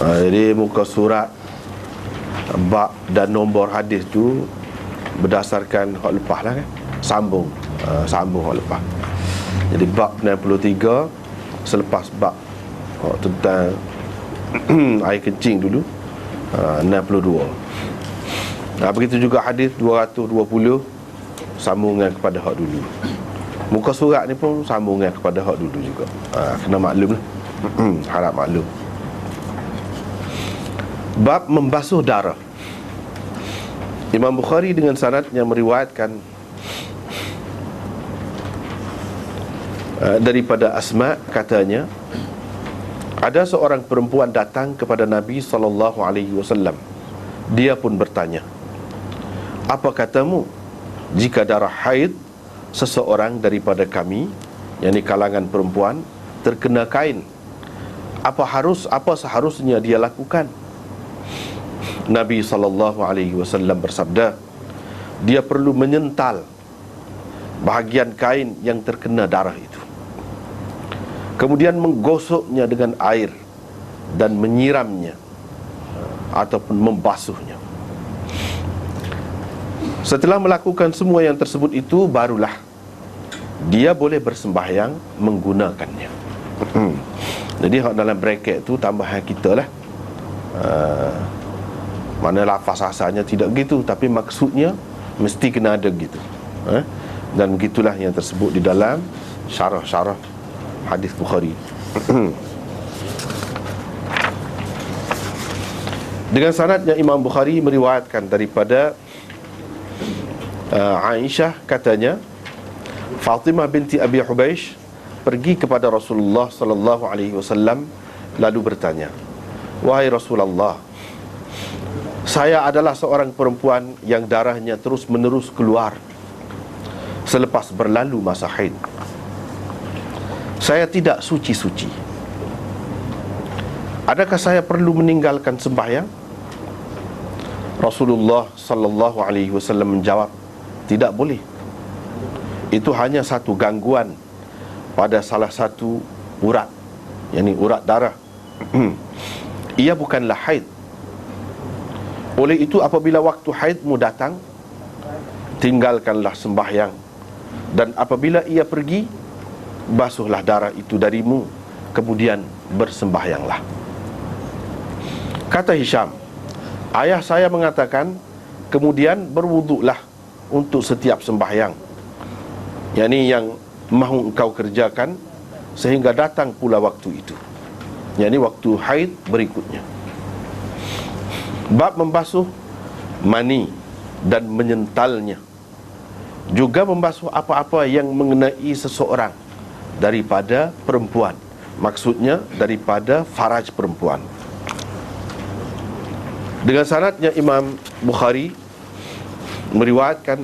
Jadi muka surat, bab dan nombor hadis tu berdasarkan hak lepas lah kan. Sambung hak lepas. Jadi bab 93 selepas bab tentang air kencing dulu, 62. Begitu juga hadis 220 sambungan kepada hak dulu. Muka surat ni pun sambungan kepada hak dulu juga. Kena maklum lah. Harap maklum. Bab membasuh darah. Imam Bukhari dengan sanad yang meriwayatkan daripada Asma, katanya, ada seorang perempuan datang kepada Nabi SAW. Dia pun bertanya, apa katamu jika darah haid seseorang daripada kami, yakni kalangan perempuan, terkena kain, apa seharusnya dia lakukan? Nabi SAW bersabda, dia perlu menyental bahagian kain yang terkena darah itu, kemudian menggosoknya dengan air dan menyiramnya ataupun membasuhnya. Setelah melakukan semua yang tersebut itu, barulah dia boleh bersembahyang menggunakannya. Jadi dalam bracket tu tambahan kita lah. Mana lafaz asalnya tidak gitu, tapi maksudnya mesti kena ada gitu. Dan begitulah yang tersebut di dalam syarah hadis Bukhari. Dengan sanadnya Imam Bukhari meriwayatkan daripada Aisyah, katanya, Fatimah binti Abi Hubaish pergi kepada Rasulullah SAW lalu bertanya, wahai Rasulullah, saya adalah seorang perempuan yang darahnya terus menerus keluar selepas berlalu masa haid. Saya tidak suci-suci. Adakah saya perlu meninggalkan sembahyang? Rasulullah SAW menjawab, tidak boleh. Itu hanya satu gangguan pada salah satu urat, yakni urat darah. Ia bukanlah haid. Oleh itu, apabila waktu haidmu datang, tinggalkanlah sembahyang, dan apabila ia pergi, basuhlah darah itu darimu, kemudian bersembahyanglah. Kata Hisham, ayah saya mengatakan, kemudian berwuduklah untuk setiap sembahyang, yakni yang mahu engkau kerjakan sehingga datang pula waktu itu, yakni waktu haid berikutnya. Bab membasuh mani dan menyentalnya, juga membasuh apa-apa yang mengenai seseorang daripada perempuan, maksudnya daripada faraj perempuan. Dengan sanadnya Imam Bukhari meriwayatkan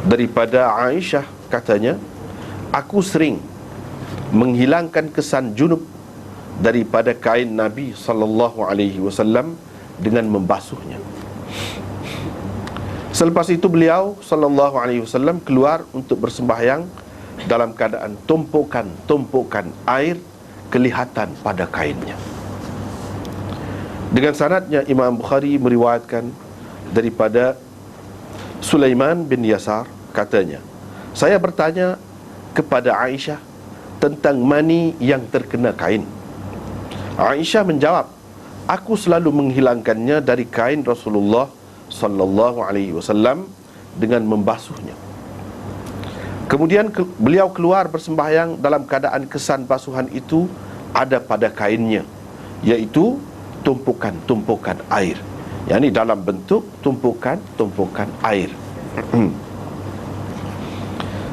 daripada Aisyah, katanya, aku sering menghilangkan kesan junub daripada kain Nabi SAW dengan membasuhnya. Selepas itu beliau SAW keluar untuk bersembahyang dalam keadaan tumpukan air kelihatan pada kainnya. Dengan sanadnya Imam Bukhari meriwayatkan daripada Sulaiman bin Yasar, katanya, saya bertanya kepada Aisyah tentang mani yang terkena kain. Aisyah menjawab, aku selalu menghilangkannya dari kain Rasulullah SAW dengan membasuhnya. Kemudian beliau keluar bersembahyang dalam keadaan kesan basuhan itu ada pada kainnya, yaitu tumpukan-tumpukan air, yakni dalam bentuk tumpukan-tumpukan air.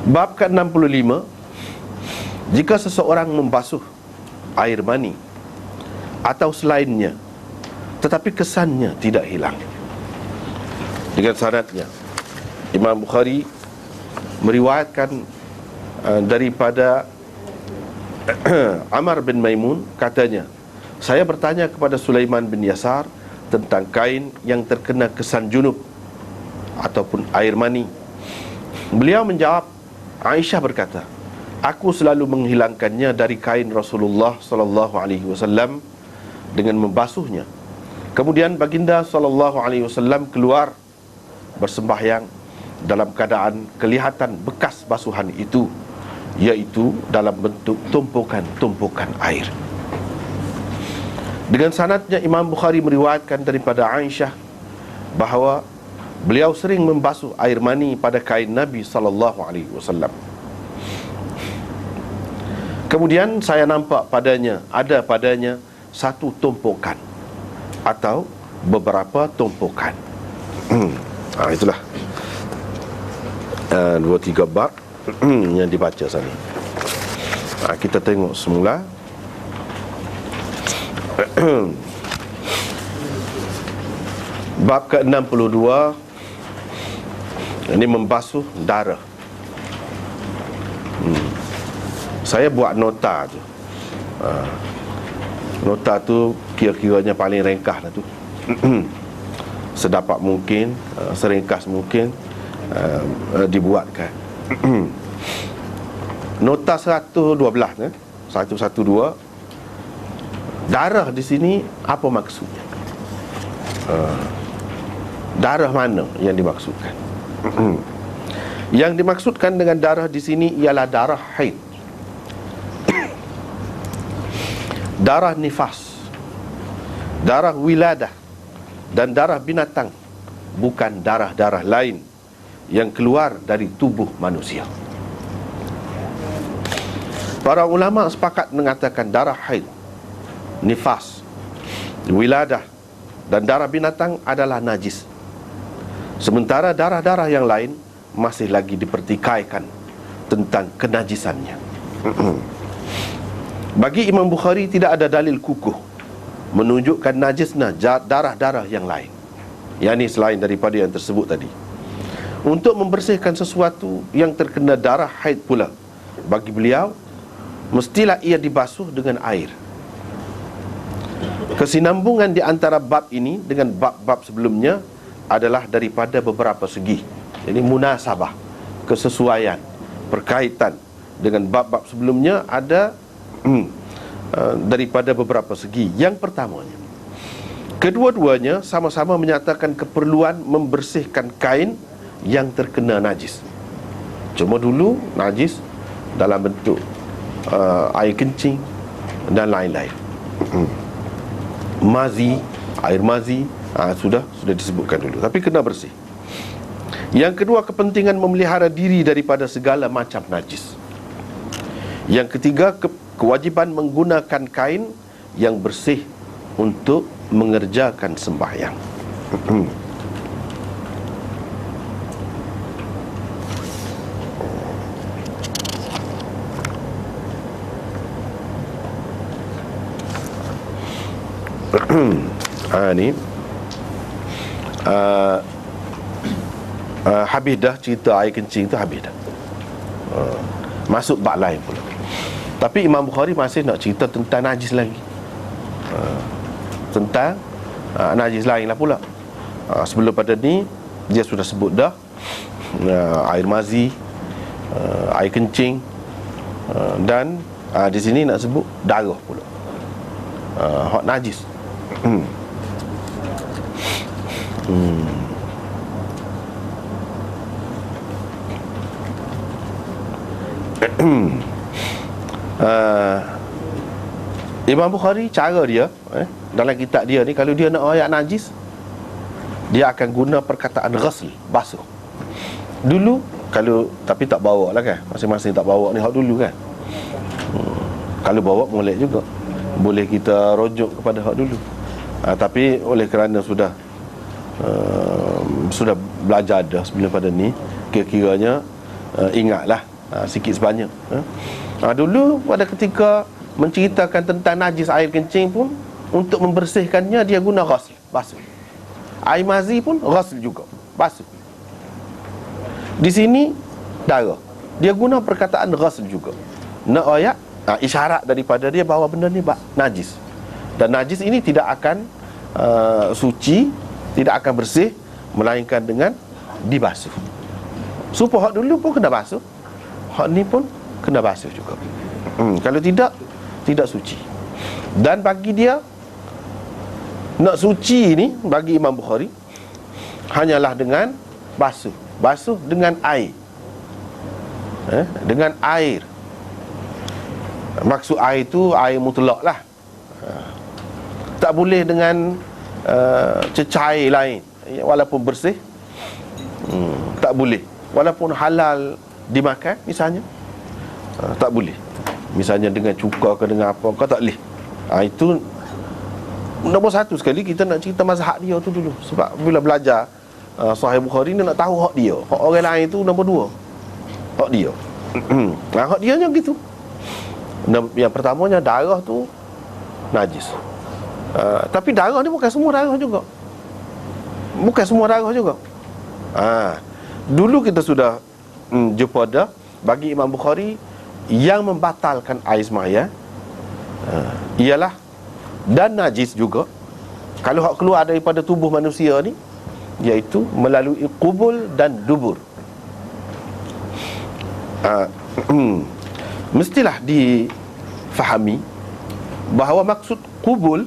Bab ke-65, jika seseorang membasuh air mani atau selainnya tetapi kesannya tidak hilang. Dengan sanadnya Imam Bukhari meriwayatkan daripada Amr bin Maimun, katanya, saya bertanya kepada Sulaiman bin Yasar tentang kain yang terkena kesan junub ataupun air mani. Beliau menjawab, Aisyah berkata, Aku selalu menghilangkannya dari kain Rasulullah sallallahu alaihi wasallam dengan membasuhnya. Kemudian baginda sallallahu alaihi wasallam keluar bersembahyang dalam keadaan kelihatan bekas basuhan itu, iaitu dalam bentuk tumpukan-tumpukan air. Dengan sanadnya Imam Bukhari meriwayatkan daripada Aisyah bahawa beliau sering membasuh air mani pada kain Nabi sallallahu alaihi wasallam. Kemudian saya nampak ada padanya satu tumpukan atau beberapa tumpukan. Itulah 2-3 bab yang dibaca sana. Kita tengok semula. Bab ke-62, ini membasuh darah. Saya buat nota tu. Nota tu kira-kiranya paling ringkas lah tu. Sedapat mungkin, seringkas mungkin dibuatkan. Nota 112 112. Darah di sini apa maksudnya? Darah mana yang dimaksudkan? Yang dimaksudkan dengan darah di sini ialah darah haid, darah nifas, darah wiladah, dan darah binatang, bukan darah-darah lain yang keluar dari tubuh manusia. Para ulama sepakat mengatakan darah haid, nifas, wiladah, dan darah binatang adalah najis. Sementara darah-darah yang lain masih lagi dipertikaikan tentang kenajisannya. Bagi Imam Bukhari tidak ada dalil kukuh menunjukkan najisnya darah-darah yang lain, yakni selain daripada yang tersebut tadi. Untuk membersihkan sesuatu yang terkena darah haid pula, bagi beliau mestilah ia dibasuh dengan air. Kesinambungan di antara bab ini dengan bab-bab sebelumnya adalah daripada beberapa segi. Jadi munasabah, kesesuaian, perkaitan dengan bab-bab sebelumnya ada daripada beberapa segi. Yang pertamanya, kedua-duanya sama-sama menyatakan keperluan membersihkan kain yang terkena najis. Cuma dulu najis dalam bentuk air kencing dan lain-lain. Mazi, air mazi, sudah disebutkan dulu, tapi kena bersih. Yang kedua, kepentingan memelihara diri daripada segala macam najis. Yang ketiga, kewajiban menggunakan kain yang bersih untuk mengerjakan sembahyang. Ni habis dah cerita air kencing tu, habis dah. Masuk bab lain pula. Tapi Imam Bukhari masih nak cerita tentang najis lagi, tentang najis lain lah pula. Sebelum pada ni dia sudah sebut dah air mazi, air kencing, dan di sini nak sebut darah pula, hak najis. Imam Bukhari, cara dia dalam kitab dia ni, kalau dia nak ayat najis, dia akan guna perkataan ghasl, basuh. Dulu kalau, tapi tak bawa lah kan, masing-masing tak bawa ni hak dulu kan. Kalau bawa boleh juga, boleh kita rujuk kepada hak dulu. Tapi oleh kerana sudah belajar dah sebelum pada ni, kira-kiranya ingatlah sikit sebanyak. Dulu pada ketika menceritakan tentang najis air kencing pun, untuk membersihkannya dia guna ghasl, basuh. Air mazi pun ghasl juga, basuh. Di sini darah, dia guna perkataan ghasl juga. Nak ayat isyarat daripada dia bahawa benda ni najis. Dan najis ini tidak akan suci, tidak akan bersih, melainkan dengan dibasuh. Supaya hak dulu pun kena basuh, hak ni pun kena basuh juga. Kalau tidak suci. Dan bagi dia, nak suci ni bagi Imam Bukhari hanyalah dengan basuh dengan air. Dengan air. Maksud air tu air mutlak lah. Tak boleh dengan cecair lain, walaupun bersih. Tak boleh. Walaupun halal dimakan misalnya, tak boleh. Misalnya dengan cuka ke dengan apa, kau tak boleh. Itu nombor satu sekali kita nak cerita mazhab dia tu dulu. Sebab bila belajar Sahih Bukhari ni nak tahu hak dia. Hak orang lain tu nombor dua, hak dia. Hak dia macam gitu. Yang pertamanya darah tu najis. Tapi darah ni bukan semua darah juga. Bukan semua darah juga. Dulu kita sudah jumpa dah, bagi Imam Bukhari yang membatalkan air sembahyang ialah dan najis juga kalau hak keluar daripada tubuh manusia ni, iaitu melalui qubul dan dubur. Mestilah difahami bahawa maksud qubul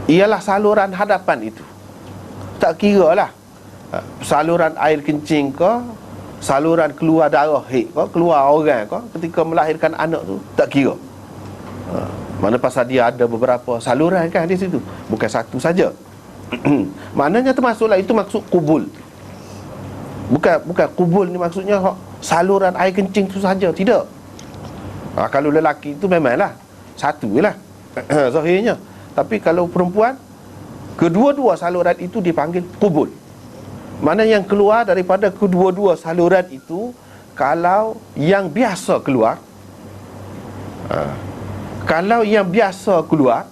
ialah saluran hadapan itu. Tak kira lah saluran air kencing ke, saluran keluar darah haid ke, keluar orang ke, ketika melahirkan anak tu, tak kira. Mana pasal dia ada beberapa saluran kan di situ, bukan satu saja. Maknanya termasuklah itu maksud qubul. Bukan qubul ni maksudnya saluran air kencing tu saja, tidak. Kalau lelaki itu memanglah satu je lah zahirnya. Tapi kalau perempuan, kedua-dua saluran itu dipanggil qubul. Mana yang keluar daripada kedua-dua saluran itu, kalau yang biasa keluar, kalau yang biasa keluar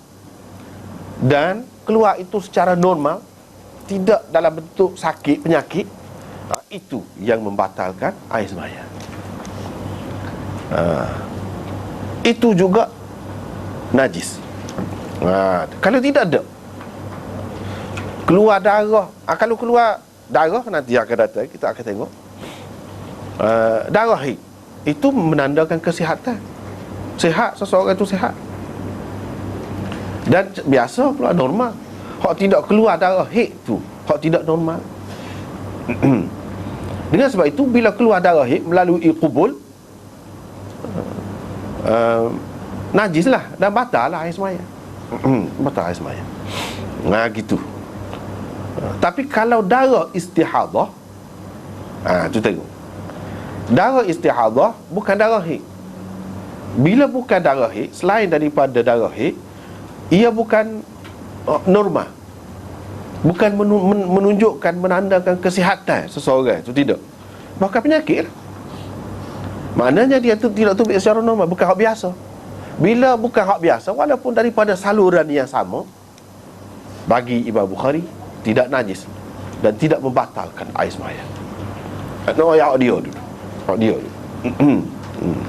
dan keluar itu secara normal, tidak dalam bentuk sakit, penyakit, itu yang membatalkan air sembahyang. Itu juga najis. Kalau tidak ada keluar darah, kalau keluar darah, nanti akan datang, kita akan tengok darah haid, itu menandakan kesihatan. Sihat, seseorang itu sihat. Dan biasa keluar normal. Hak tidak keluar darah haid tu, hak tidak normal. Dengan sebab itu, bila keluar darah haid melalui qubul, najis lah, dan batal lah air sembahyang. Batal air sembahyang. Gitu. Tapi kalau darah istihadah, tu tengok, darah istihadah bukan darah haid. Bila bukan darah haid, selain daripada darah haid, ia bukan normal, bukan menunjukkan, menandakan kesihatan seseorang itu, tidak. Bahkan penyakit lah. Maknanya dia tu tidak tubik secara normal, bukan hak biasa. Bila bukan hak biasa, walaupun daripada saluran yang sama, bagi Imam Bukhari tidak najis dan tidak membatalkan air sembahyang. Hak dia dulu, hak dia dulu.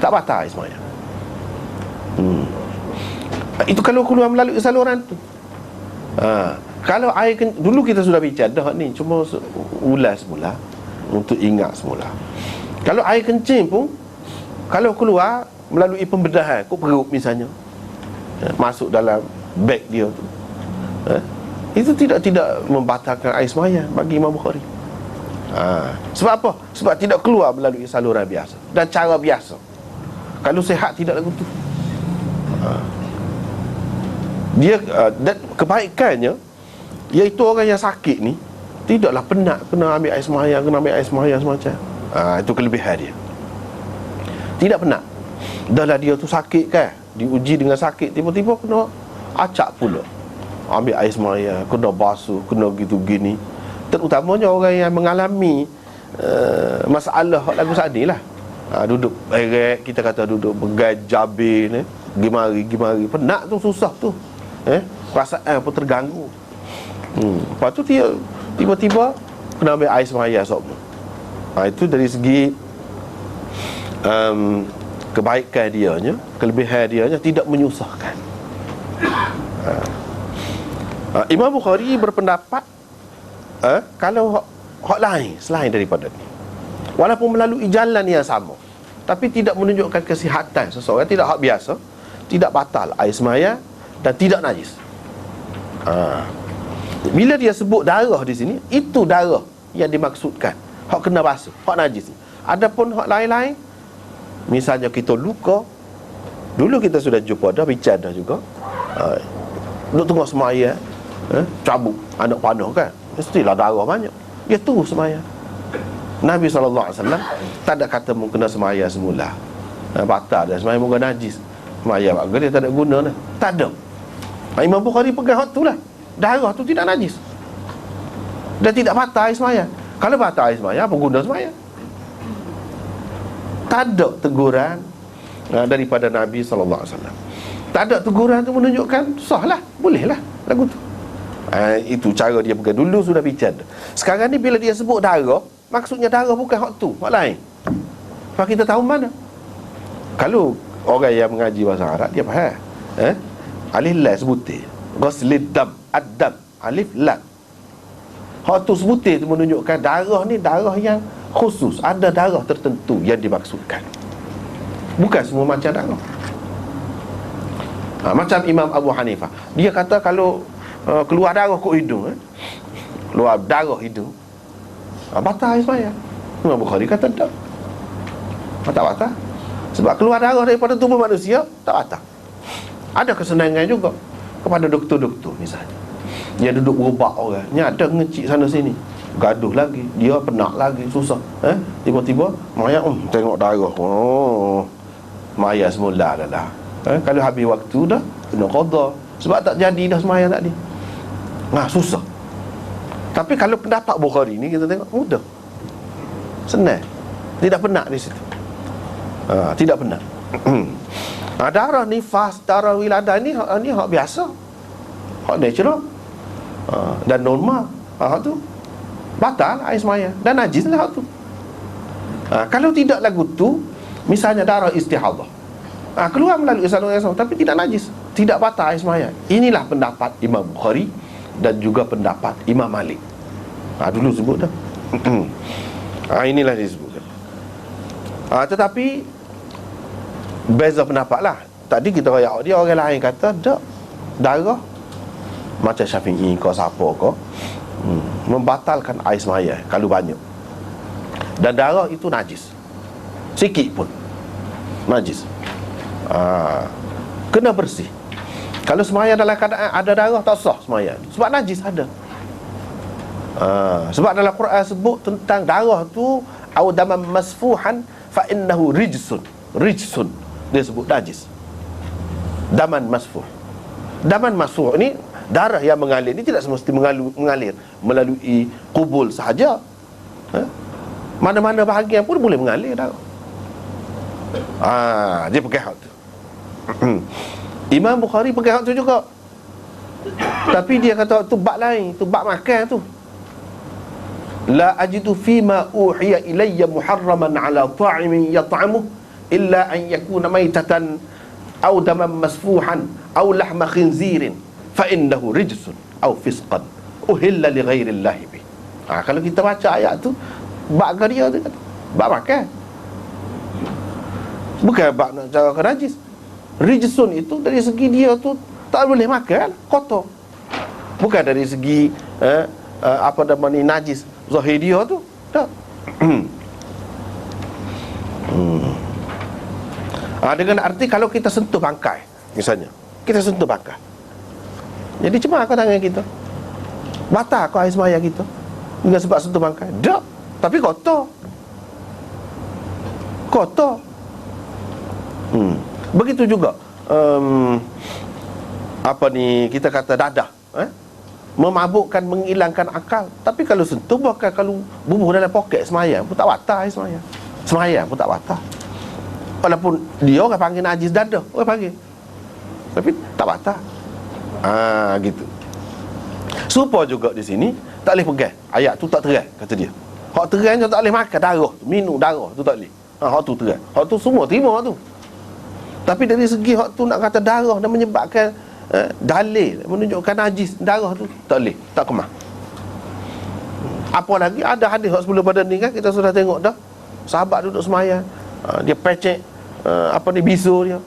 Tak batal air sembahyang. Itu kalau keluar melalui saluran tu. Kalau air dulu kita sudah bincang dah ni, cuma ulas semula untuk ingat semula. Kalau air kencing pun, kalau keluar melalui pembedahan kok perut misalnya, masuk dalam beg dia tu, itu tidak membatalkan air sembahyang bagi Imam Bukhari. Sebab apa? Sebab tidak keluar melalui saluran biasa dan cara biasa. Kalau sihat tidak lagu tu. Dia dan kebaikannya, iaitu orang yang sakit ni tidaklah penat kena ambil air sembahyang, kena ambil air sembahyang semacam. Itu kelebihan dia. Tidak penat. Dahlah dia tu sakit kan, diuji dengan sakit, tiba-tiba kena acak pula ambil air sembahyang, kena basuh, kena gitu gini. Terutamanya orang yang mengalami masalah lagu sadi lah. Duduk erek, kita kata duduk bergajabir ni, gimari, penat tu, susah tu, perasaan pun terganggu. Lepas tu dia tiba-tiba kena ambil air sembahyang semua. Itu dari segi kebaikan dianya, kelebihan dianya, tidak menyusahkan. Imam Bukhari berpendapat kalau hak lain selain daripada ni, walaupun melalui jalan yang sama, tapi tidak menunjukkan kesihatan seseorang, tidak hak biasa, tidak batal air semaya dan tidak najis. Bila dia sebut darah di sini, itu darah yang dimaksudkan, hak kena basuh, hak najis. Adapun hak lain-lain, misalnya kita luka, dulu kita sudah jumpa dah, bincang dah juga, duduk tengok semaya, cabut anak panah kan, mestilah darah banyak, dia terus semaya. Nabi SAW tak ada kata mu kena semaya semula, batal dah semaya muka najis, semaya agak dia tak ada guna dah. Tak ada. Imam Bukhari pegang hak tu lah, darah tu tidak najis dan tidak batal air semaya. Kalau batal air semaya, apa guna semaya? Tak ada teguran daripada Nabi SAW. Tak ada teguran tu menunjukkan sah lah, boleh lah lagu tu. Itu cara dia pegang. Dulu sudah bincang. Sekarang ni bila dia sebut darah, maksudnya darah bukan hak tu, hak lain. Sebab kita tahu mana. Kalau orang yang mengaji bahasa Arab, dia faham. Alif lam sebutir, ghuslid dam, ad-dam, alif lam. Hak tu sebutir tu menunjukkan darah ni darah yang khusus, ada darah tertentu yang dimaksudkan. Bukan semua macam darah. Macam Imam Abu Hanifah, dia kata kalau keluar darah kat hidung, keluar darah hidung, batal air semaya. Imam Bukhari kata tak, tak batal. Sebab keluar darah daripada tubuh manusia, tak batal. Ada kesenangan juga kepada doktor-doktor misalnya, dia duduk berubat orang, ni ada ngecik sana sini, gaduh lagi, dia penat lagi, susah. Tiba-tiba mayat, tengok darah, mayat semula dah lah. Kalau habis waktu dah, kena qada, sebab tak jadi dah semaya tadi. Susah. Tapi kalau pendapat Bukhari ni, kita tengok mudah, senang, tidak penat di situ. Tidak penat. Darah nifas, darah wiladah ni hak biasa, hak natural, dan normal. Hak tu batal air semaya dan najis lah hak tu. Kalau tidak lagu tu, misalnya darah istihadah, keluar melalui saluran yang sama tapi tidak najis, tidak batal air semaya. Inilah pendapat Imam Bukhari dan juga pendapat Imam Malik. Dulu sebut dah. Inilah disebutkan. Tetapi beza pendapat lah. Tadi kita rayak dia, orang lain kata tak, darah macam Syafi'i ke siapa ke, membatalkan air semaya kalau banyak, dan darah itu najis, sikit pun najis. Kena bersih. Kalau semaya dalam keadaan ada darah, tak sah semaya, sebab najis ada. Sebab dalam Quran sebut tentang darah tu, au daman masfuhan fa innahu rijsun. Rijsun, dia sebut najis. Daman masfuh. Daman masfuh ni darah yang mengalir ni tidak semestinya mengalir melalui kubul sahaja. Mana-mana bahagian pun boleh mengalir darah. Dia pegang hak tu. Imam Bukhari pegang hak tu juga. Tapi dia kata tu bab lain, tu bab makan tu. La ajidu fima uhiya ilayya muharraman ala ta'imin yat'amuh illa an yakuna maitatan aw daman masfuhan aw lahma khinzirin fa innahu rijsun aw fisqan uhilla li ghairi Allah bih. Kalau kita baca ayat tu, bab dia tu kata bab makan, bukan bab nak cara najis. Rijsun itu dari segi dia tu tak boleh makan, kotor. Bukan dari segi apa nama ni, najis zahir dia tu tak. Dengan arti kalau kita sentuh bangkai, misalnya kita sentuh bangkai, jadi cuma ke tangan kita, batal ke air semaya kita dengan sebab sentuh bangkai? Tak. Tapi kotor. Begitu juga apa ni, kita kata dadah, memabukkan, menghilangkan akal. Tapi kalau sentuh, bahkan kalau bubuh dalam poket semaya pun tak batal air semaya. Semaya pun tak batal. Walaupun dia orang panggil najis dadah, orang panggil, tapi tak batal. Gitu. Supaya juga di sini tak boleh pegang. Ayat tu tak terang, kata dia. Hak terang je tak boleh makan darah, minum darah tu tak boleh. Hak tu terang. Hak tu semua terima tu. Tapi dari segi hak tu nak kata darah dan menyebabkan dalil menunjukkan najis darah tu, tak boleh, tak kemah. Apa lagi ada hadis hak sebelum pada ni kan kita sudah tengok dah. sahabat duduk semayang, dia pecek bisu dia.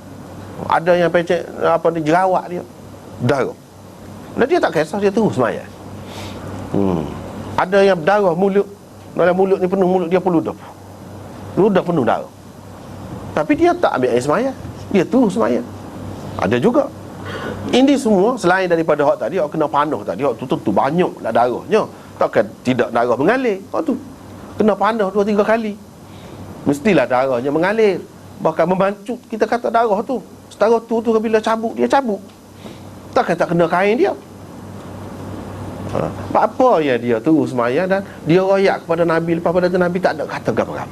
Ada yang pecek jerawat dia, darah. Dan dia tak kisah, dia terus semayang. Ada yang berdarah mulut, dalam mulut ni penuh, mulut dia peludah penuh darah, tapi dia tak ambil air semayang, dia terus semayang. Ada juga. Ini semua selain daripada hak tadi, hak kena panah tadi, hak tu tentu banyak lah darahnya. Takkan tidak darah mengalir. Hak tu kena panah 2-3 kali, mestilah darahnya mengalir. Bahkan membancut, kita kata darah tu. Setara tu bila cabuk, dia cabuk. Takkan tak kena kain dia. Apa yang dia terus semayang dan dia royak kepada Nabi. Lepas pada tu Nabi tak ada kata apa-apa.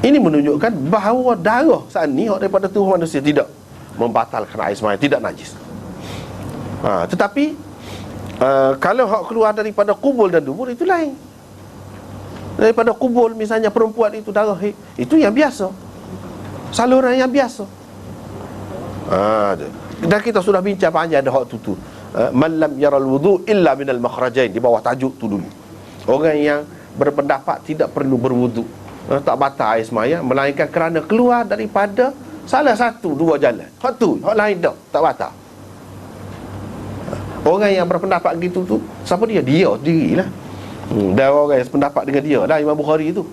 Ini menunjukkan bahawa darah saat ni daripada tubuh manusia tidak membatalkan air semayang, tidak najis. Tetapi kalau hak keluar daripada kubul dan dubur, itu lain. Daripada kubul, misalnya perempuan itu darah haid, itu yang biasa, saluran yang biasa. Dan kita sudah bincang panjang ada hak tu. Man lam yaral wudu illa minal makhrajain, di bawah tajuk tu dulu. Orang yang berpendapat tidak perlu berwudu, tak batal air semayang, melainkan kerana keluar daripada salah satu dua jalan. Hak tu, hak lain tak batal. Orang yang berpendapat gitu tu, siapa dia? Dia sendirilah. Dan orang yang sependapat dengan dia lah, Imam Bukhari tu.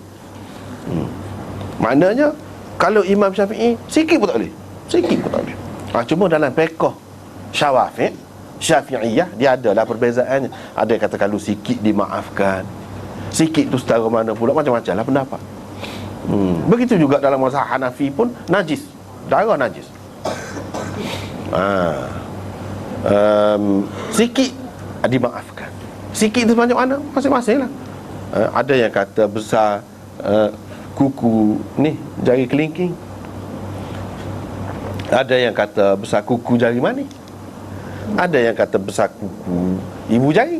Maknanya kalau Imam Syafi'i, sikit pun tak boleh. Sikit pun tak boleh. Cuma dalam fiqh Syafi'iyah, dia adalah perbezaannya. Ada yang kata kalau sikit dimaafkan, sikit tu setara mana pula, macam-macam lah pendapat. Begitu juga dalam mazhab Hanafi pun, najis, darah najis. Sikit dimaafkan, sikit tu macam mana, masing-masing lah. Ada yang kata besar kuku ni, jari kelingking. Ada yang kata besar kuku jari manis. Ada yang kata besar kuku ibu jari.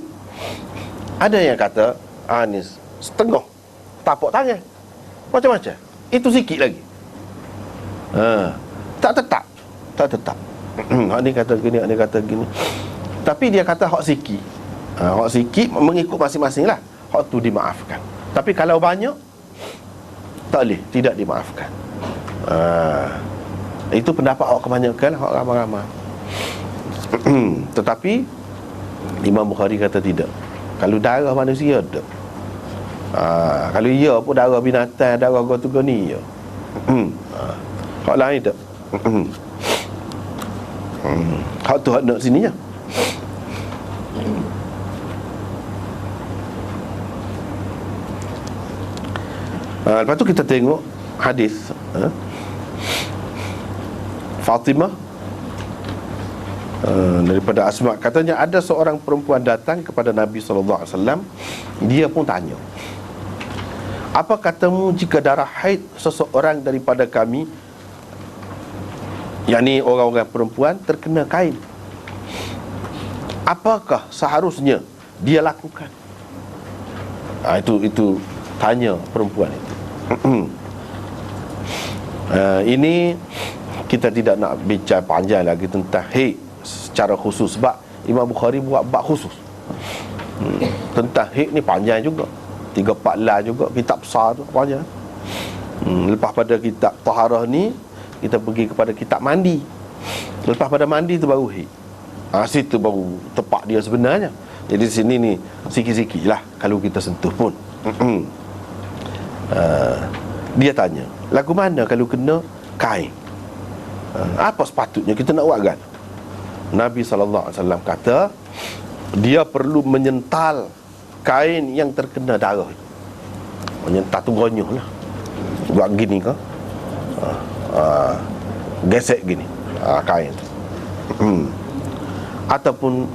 Ada yang kata ni setengah tapak tangan. Macam-macam. Itu sikit lagi. Tak tetap. Hak ni kata gini, hak ni kata gini. Tapi dia kata hak sikit. Hak sikit mengikut masing-masing lah. Hak tu dimaafkan. Tapi kalau banyak, tak boleh, tidak dimaafkan. Itu pendapat hak kebanyakan, hak ramai-ramai. Tetapi Imam Bukhari kata tidak. Kalau darah manusia ada. Kalau ia pun darah binatang, darah gotu ni ya. Hak lain tak. Hak tu hak nak sini je. Lepas tu kita tengok hadis Fatimah daripada Asma, katanya ada seorang perempuan datang kepada Nabi SAW. Dia pun tanya, apa katamu jika darah haid seseorang daripada kami, yakni orang-orang perempuan, terkena kain, apakah seharusnya dia lakukan? Itu tanya perempuan itu. Ini kita tidak nak bincang panjang lagi tentang haid secara khusus, sebab Imam Bukhari buat bab khusus tentang haid ni panjang juga, 3-4 lah juga, kitab besar tu panjang. Lepas pada kitab taharah ni, kita pergi kepada kitab mandi. Lepas pada mandi tu baru haid. Situ baru tepat dia sebenarnya. Jadi sini ni sikit-sikit lah kalau kita sentuh pun. Dia tanya, lagu mana kalau kena kain? Apa sepatutnya kita nak buat kan? Nabi SAW kata, dia perlu menyental kain yang terkena darah. Menyental tu gonyuh lah, buat gini ke, gesek gini kain tu. Ataupun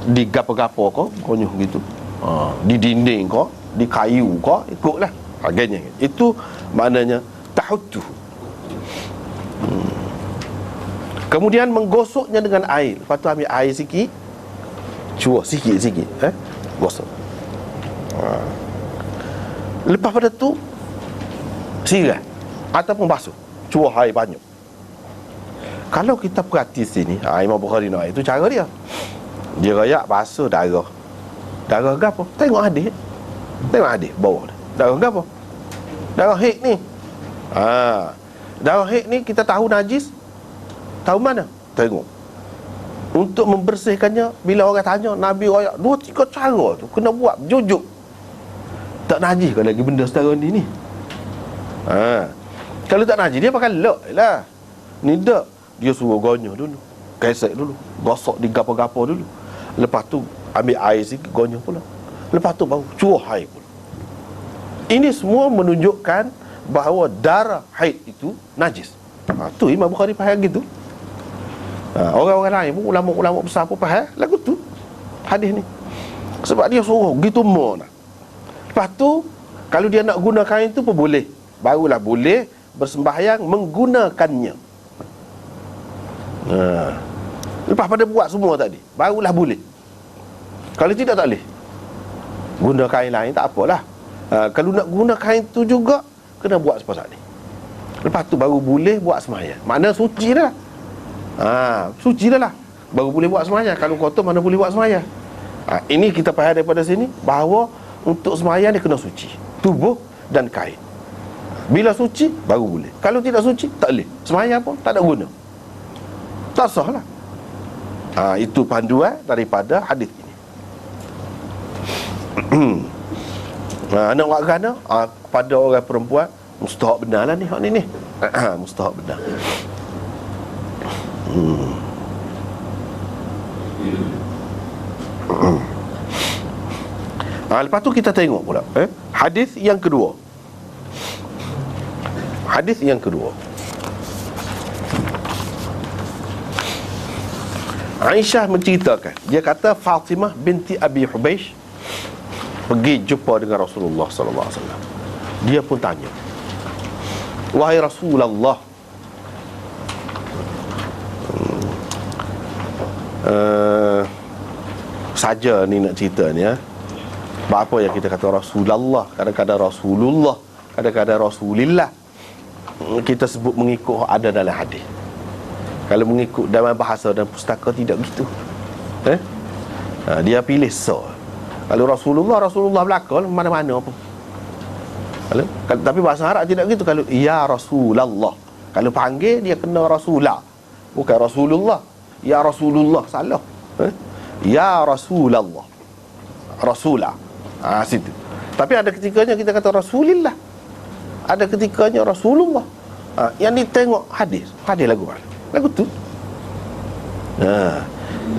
di gapo-gapo ko, gonyuh gitu, di dinding ko, di kayu ko, ikutlah harganya. Itu maknanya tahuttu. Kemudian menggosoknya dengan air. Lepas tu ambil air sikit, cuah sikit-sikit, gosok. Lepas pada tu siram ataupun basuh, cuah air banyak. Kalau kita perhati sini, Imam Bukhari nak, itu cara dia. Dia rayak basuh darah. Darah ke apa? Tengok hadis. Tengok hadis bawah dia. Darah apa? Darah haid ni. Darah haid ni kita tahu najis. Tahu mana? Tengok. Untuk membersihkannya, bila orang tanya, Nabi royak 2-3 cara tu kena buat jujur. Tak najis kalau lagi benda setara ni. Kalau tak najis, dia pakai lok lah. Ni tak. Dia suruh gonyo dulu, kesek dulu, gosok di gapo-gapo dulu. Lepas tu ambil air sikit, gonyo pula. Lepas tu baru curah air pula. Ini semua menunjukkan bahawa darah haid itu najis. Tu Imam Bukhari faham gitu. Orang-orang lain pun, ulama-ulama besar pun faham lagu tu, hadis ni. Sebab dia suruh gitu mau nak. Lepas tu kalau dia nak guna kain tu pun boleh. Barulah boleh bersembahyang menggunakannya. Lepas pada buat semua tadi, barulah boleh. Kalau tidak, tak boleh. Guna kain lain tak apalah. Kalau nak guna kain tu juga, kena buat seperti ni. Lepas tu baru boleh buat sembahyang. Makna suci dah. Suci dah lah, baru boleh buat sembahyang. Kalau kotor mana boleh buat sembahyang. Ini kita faham daripada sini bahawa untuk sembahyang dia kena suci tubuh dan kain. Bila suci baru boleh. Kalau tidak suci tak boleh. Sembahyang pun tak ada guna, tak sah lah. Itu panduan daripada hadis ini. Nak buat kerana pada orang perempuan mustahak benar lah ni. Hak ni mustahak benar. Lepas tu kita tengok pula hadis yang kedua. Hadis yang kedua, Aisyah menceritakan, dia kata Fatimah binti Abi Hubeish pergi jumpa dengan Rasulullah sallallahu alaihi wasallam. Dia pun tanya, wahai Rasulullah, saja ni nak cerita ni apa yang kita kata Rasulullah, kadang-kadang Rasulullah, kadang-kadang Rasulillah. Kita sebut mengikut ada dalam hadis. Kalau mengikut dalam bahasa dan pustaka tidak begitu. Dia pilih so. Kalau Rasulullah belakang mana-mana pun. Tapi bahasa Arab tidak begitu. Kalau ya Rasulullah, kalau panggil dia kena Rasulah, bukan Rasulullah. Ya Rasulullah, salah. Ya Rasulullah, Rasulah. Situ. Tapi ada ketikanya kita kata Rasulillah, ada ketikanya Rasulullah. Yang ni tengok hadis lagu tu.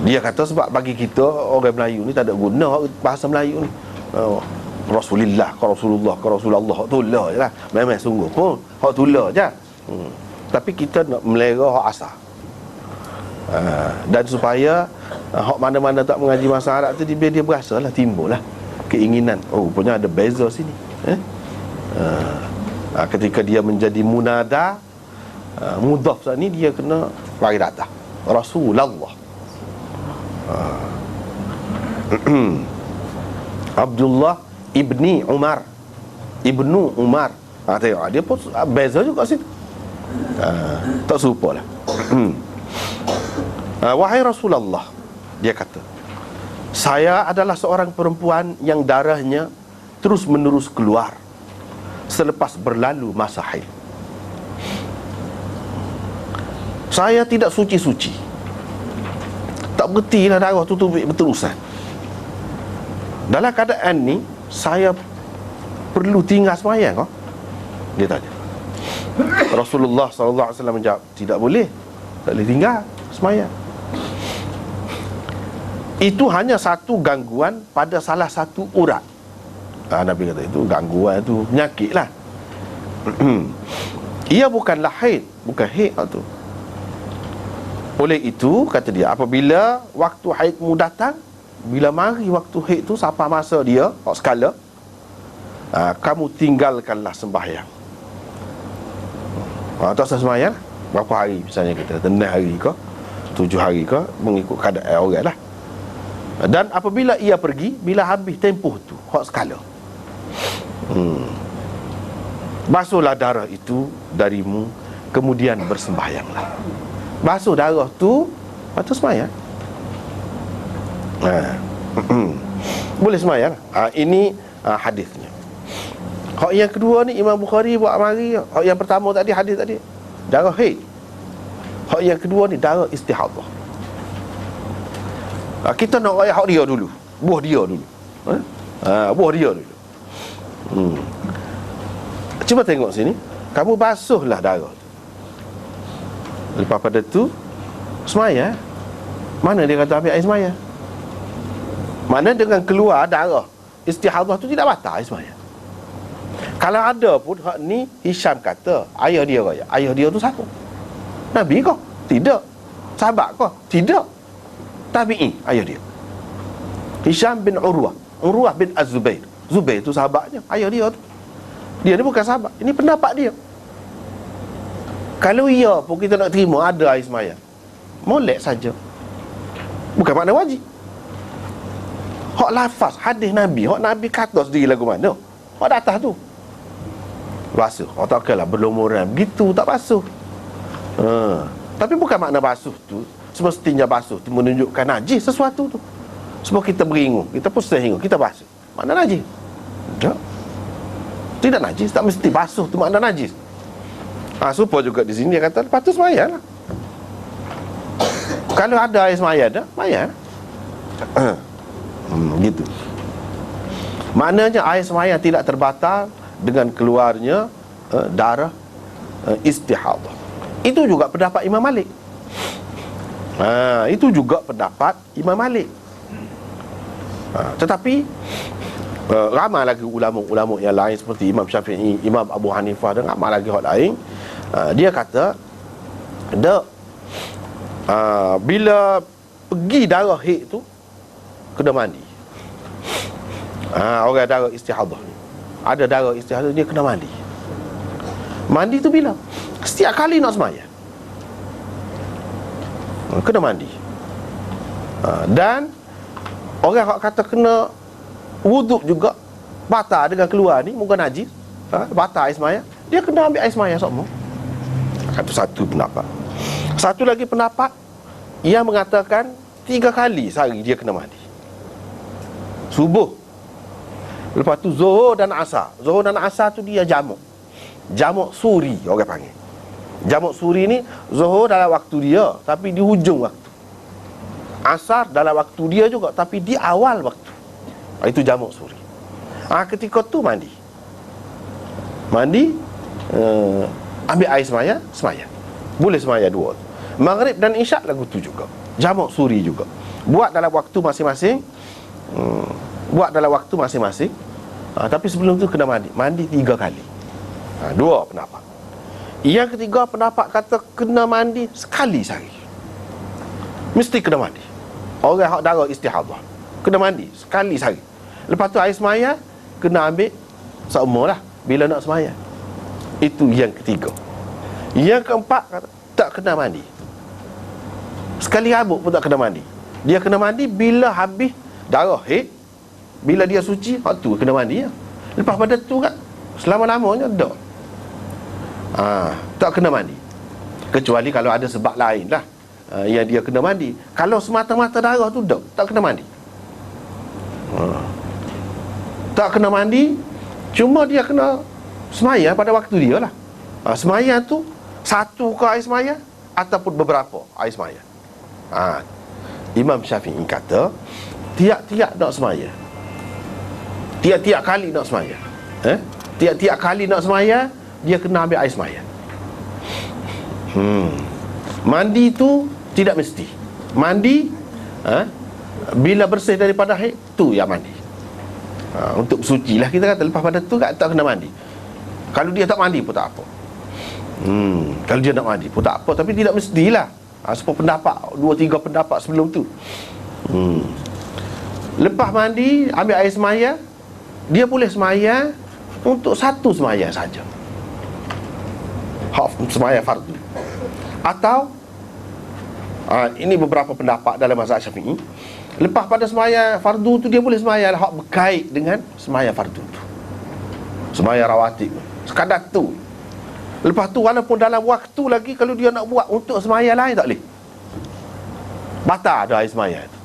Dia kata sebab bagi kita orang Melayu ni tak ada guna bahasa Melayu ni. Rasulillah, Rasulullah, Rasulullah, hak tulah je lah. Memang sungguh pun hak tulah je. Tapi kita nak melera hak asal. Dan supaya hak mana-mana tak mengaji bahasa Arab tu, dia berasalah, timbul lah keinginan, rupanya ada beza sini. Ketika dia menjadi munada, mudhaf saat ni dia kena bagi data Rasulullah. Abdullah ibni Umar, ibnu Umar. Tengok dia pun beza juga situ. Tak serupa lah. Wahai Rasulullah, dia kata, saya adalah seorang perempuan yang darahnya terus menerus keluar selepas berlalu masa haid. Saya tidak suci-suci, tak berhentilah darah tu berterusan. Dalam keadaan ni saya perlu tinggal sembahyang. Dia tanya. Rasulullah SAW menjawab, tidak boleh, tak boleh tinggal sembahyang. Itu hanya satu gangguan pada salah satu urat. Nabi kata itu gangguan, itu penyakit lah. Ia bukanlah haid, bukan haid tu. Oleh itu, kata dia, apabila waktu haidmu datang, bila mari waktu haid tu, sampai masa dia skala, kamu tinggalkanlah sembahyang. Tak usah sembahyang berapa hari, misalnya kita 6 hari ke 7 hari ke, mengikut keadaan orang lah. Dan apabila ia pergi, bila habis tempoh tu hak skala, basuhlah darah itu darimu, kemudian bersembahyanglah. Basuh darah tu, lepas tu sembahyang. Boleh sembahyang. Ini hadisnya. Hak yang kedua ni Imam Bukhari buat mari. Hak yang pertama tadi, hadis tadi, darah haid. Hak yang kedua ni darah istihadah. Kita nak raya hak dia dulu, buah dia dulu. Buah dia dulu. Cuba tengok sini. Kamu basuhlah darah. Lepas pada tu semaya. Mana dia kata ambil air semaya? Mana dengan keluar darah istihadah tu tidak batal air semaya. Kalau ada pun hak ni Hisham kata ayah dia raya. Ayah dia tu siapa? Nabi kah? Tidak. Sahabat kah? Tidak. Tabi'i ayah dia. Hisham bin Urwah. Urwah bin Az-Zubair. Zubair tu sahabatnya, ayah dia tu. Dia ni bukan sahabat. Ini pendapat dia. Kalau iya pun kita nak terima ada air semaya, molek saja. Bukan makna wajib. Hak lafaz hadis Nabi, hak Nabi kata sendiri lagu mana? Hak di atas tu basuh. Oh tak kira lah berlumuran begitu tak basuh. Tapi bukan makna basuh tu semestinya basuh tu menunjukkan najis sesuatu tu. Sebab kita beringu, kita pusing hingu, kita basuh, makna najis? Tak. Tidak najis, tak mesti basuh tu makna najis. Supaya juga di sini dia kata lepas tu semaya lah. Kalau ada air semaya dah, semaya. Gitu. Maknanya air semaya tidak terbatal dengan keluarnya darah istihadah. Itu juga pendapat Imam Malik. Itu juga pendapat Imam Malik. Tetapi ramai lagi ulama-ulama yang lain seperti Imam Syafi'i, Imam Abu Hanifah dan ramai lagi orang lain. Dia kata bila pergi darah haid tu kena mandi. Orang darah istihadah ni, ada darah istihadah, dia kena mandi. Mandi tu bila? Setiap kali nak sembahyang kena mandi. Dan orang yang kata kena wuduk juga batal dengan keluar ni, muka najis, batal air sembahyang, dia kena ambil air sembahyang semua. Itu satu pendapat. Satu lagi pendapat yang mengatakan 3 kali sehari dia kena mandi. Subuh, lepas tu Zuhur dan Asar. Zuhur dan Asar tu dia jamuk. Jamuk suri orang panggil. Jamuk suri ni Zuhur dalam waktu dia tapi di hujung waktu. Asar dalam waktu dia juga tapi di awal waktu. Itu jamuk suri. Ketika tu mandi. Ambil air semaya. Boleh semaya 2. Maghrib dan Isyak lagu tu juga. Jamuk suri juga. Buat dalam waktu masing-masing. Tapi sebelum tu kena mandi. Mandi 3 kali. 2 pendapat. Yang ketiga pendapat kata kena mandi sekali sehari. Mesti kena mandi. Orang hak darah istihadah kena mandi sekali sehari. Lepas tu air semaya kena ambil seumur lah bila nak semaya. Itu yang ketiga. Yang keempat kata tak kena mandi. Sekali rambut pun tak kena mandi. Dia kena mandi bila habis darah haid. Bila dia suci, hak tu kena mandi ya. Lepas pada tu kan selama-lamanya tak. Tak kena mandi. Kecuali kalau ada sebab lain lah yang dia kena mandi. Kalau semata-mata darah tu tak kena mandi. Tak kena mandi, cuma dia kena semaya pada waktu dia lah. Semaya tu satu ke air semaya ataupun beberapa air semaya. Imam Syafi'i kata tiap-tiap nak semaya, tiap-tiap kali nak semaya, tiap-tiap kali nak semaya dia kena ambil air semaya. Mandi tu tidak mesti. Mandi bila bersih daripada haid tu yang mandi. Untuk suci lah kita kata. Lepas pada tu tak kena mandi. Kalau dia tak mandi pun tak apa. Kalau dia nak mandi pun tak apa. Tapi tidak mestilah. Sebab pendapat 2-3 pendapat sebelum tu. Lepas mandi ambil air semaya, dia boleh semaya untuk satu semaya saja, semaya fardu. Atau ini beberapa pendapat dalam mazhab Syafi'i. Lepas pada semaya fardu tu dia boleh semaya hak berkait dengan semaya fardu tu, semaya rawatib sekadar tu. Lepas tu walaupun dalam waktu lagi, kalau dia nak buat untuk semaya lain tak boleh, batal ada air semaya tu.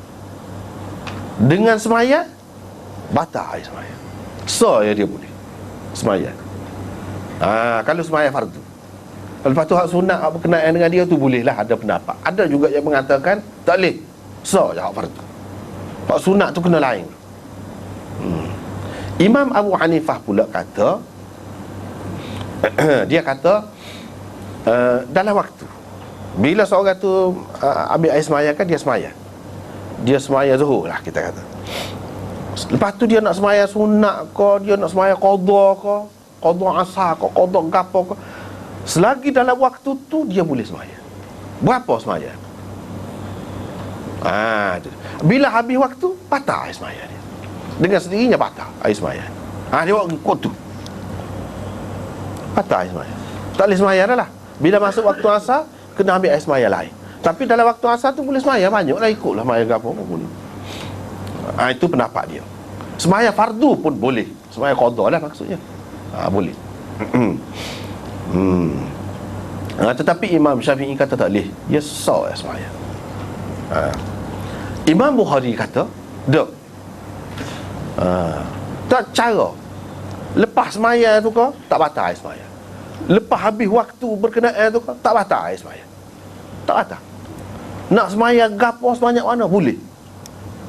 Dengan semaya batal air semaya. So ya dia boleh. semaya. Kalau semaya fardu. Lepas tu hak sunat, hak berkenaan dengan dia tu bolehlah ada pendapat. Ada juga yang mengatakan tak boleh, sah je hak fardu. Hak sunat tu kena lain. Imam Abu Hanifah pula kata dia kata dalam waktu bila seorang tu ambil air semaya kan, dia semaya zuhur lah kita kata. Lepas tu dia nak semaya sunat ke, dia nak semaya qadha ke, qadha asar ke, qadha gapo ke, selagi dalam waktu tu dia boleh semaya. Berapa semaya? Bila habis waktu, batal air semaya dia. Dengan sendirinya batal air semaya. Dia buat kot tu, batal air semaya. Tak boleh semaya dah lah. Bila masuk waktu asar, kena ambil air semaya lain. Tapi dalam waktu asar tu boleh semaya, banyak lah, ikutlah semaya ke apa pun boleh. Itu pendapat dia. Semaya fardu pun boleh, semaya qadha lah maksudnya, boleh. Tetapi Imam Syafi'i kata tak boleh, dia sah semaya. Imam Bukhari kata tak cara lepas semaya tu ke tak batal air semaya. Lepas habis waktu berkenaan tu ke tak batal air semaya. Tak batal. Nak semaya gapo sebanyak mana boleh,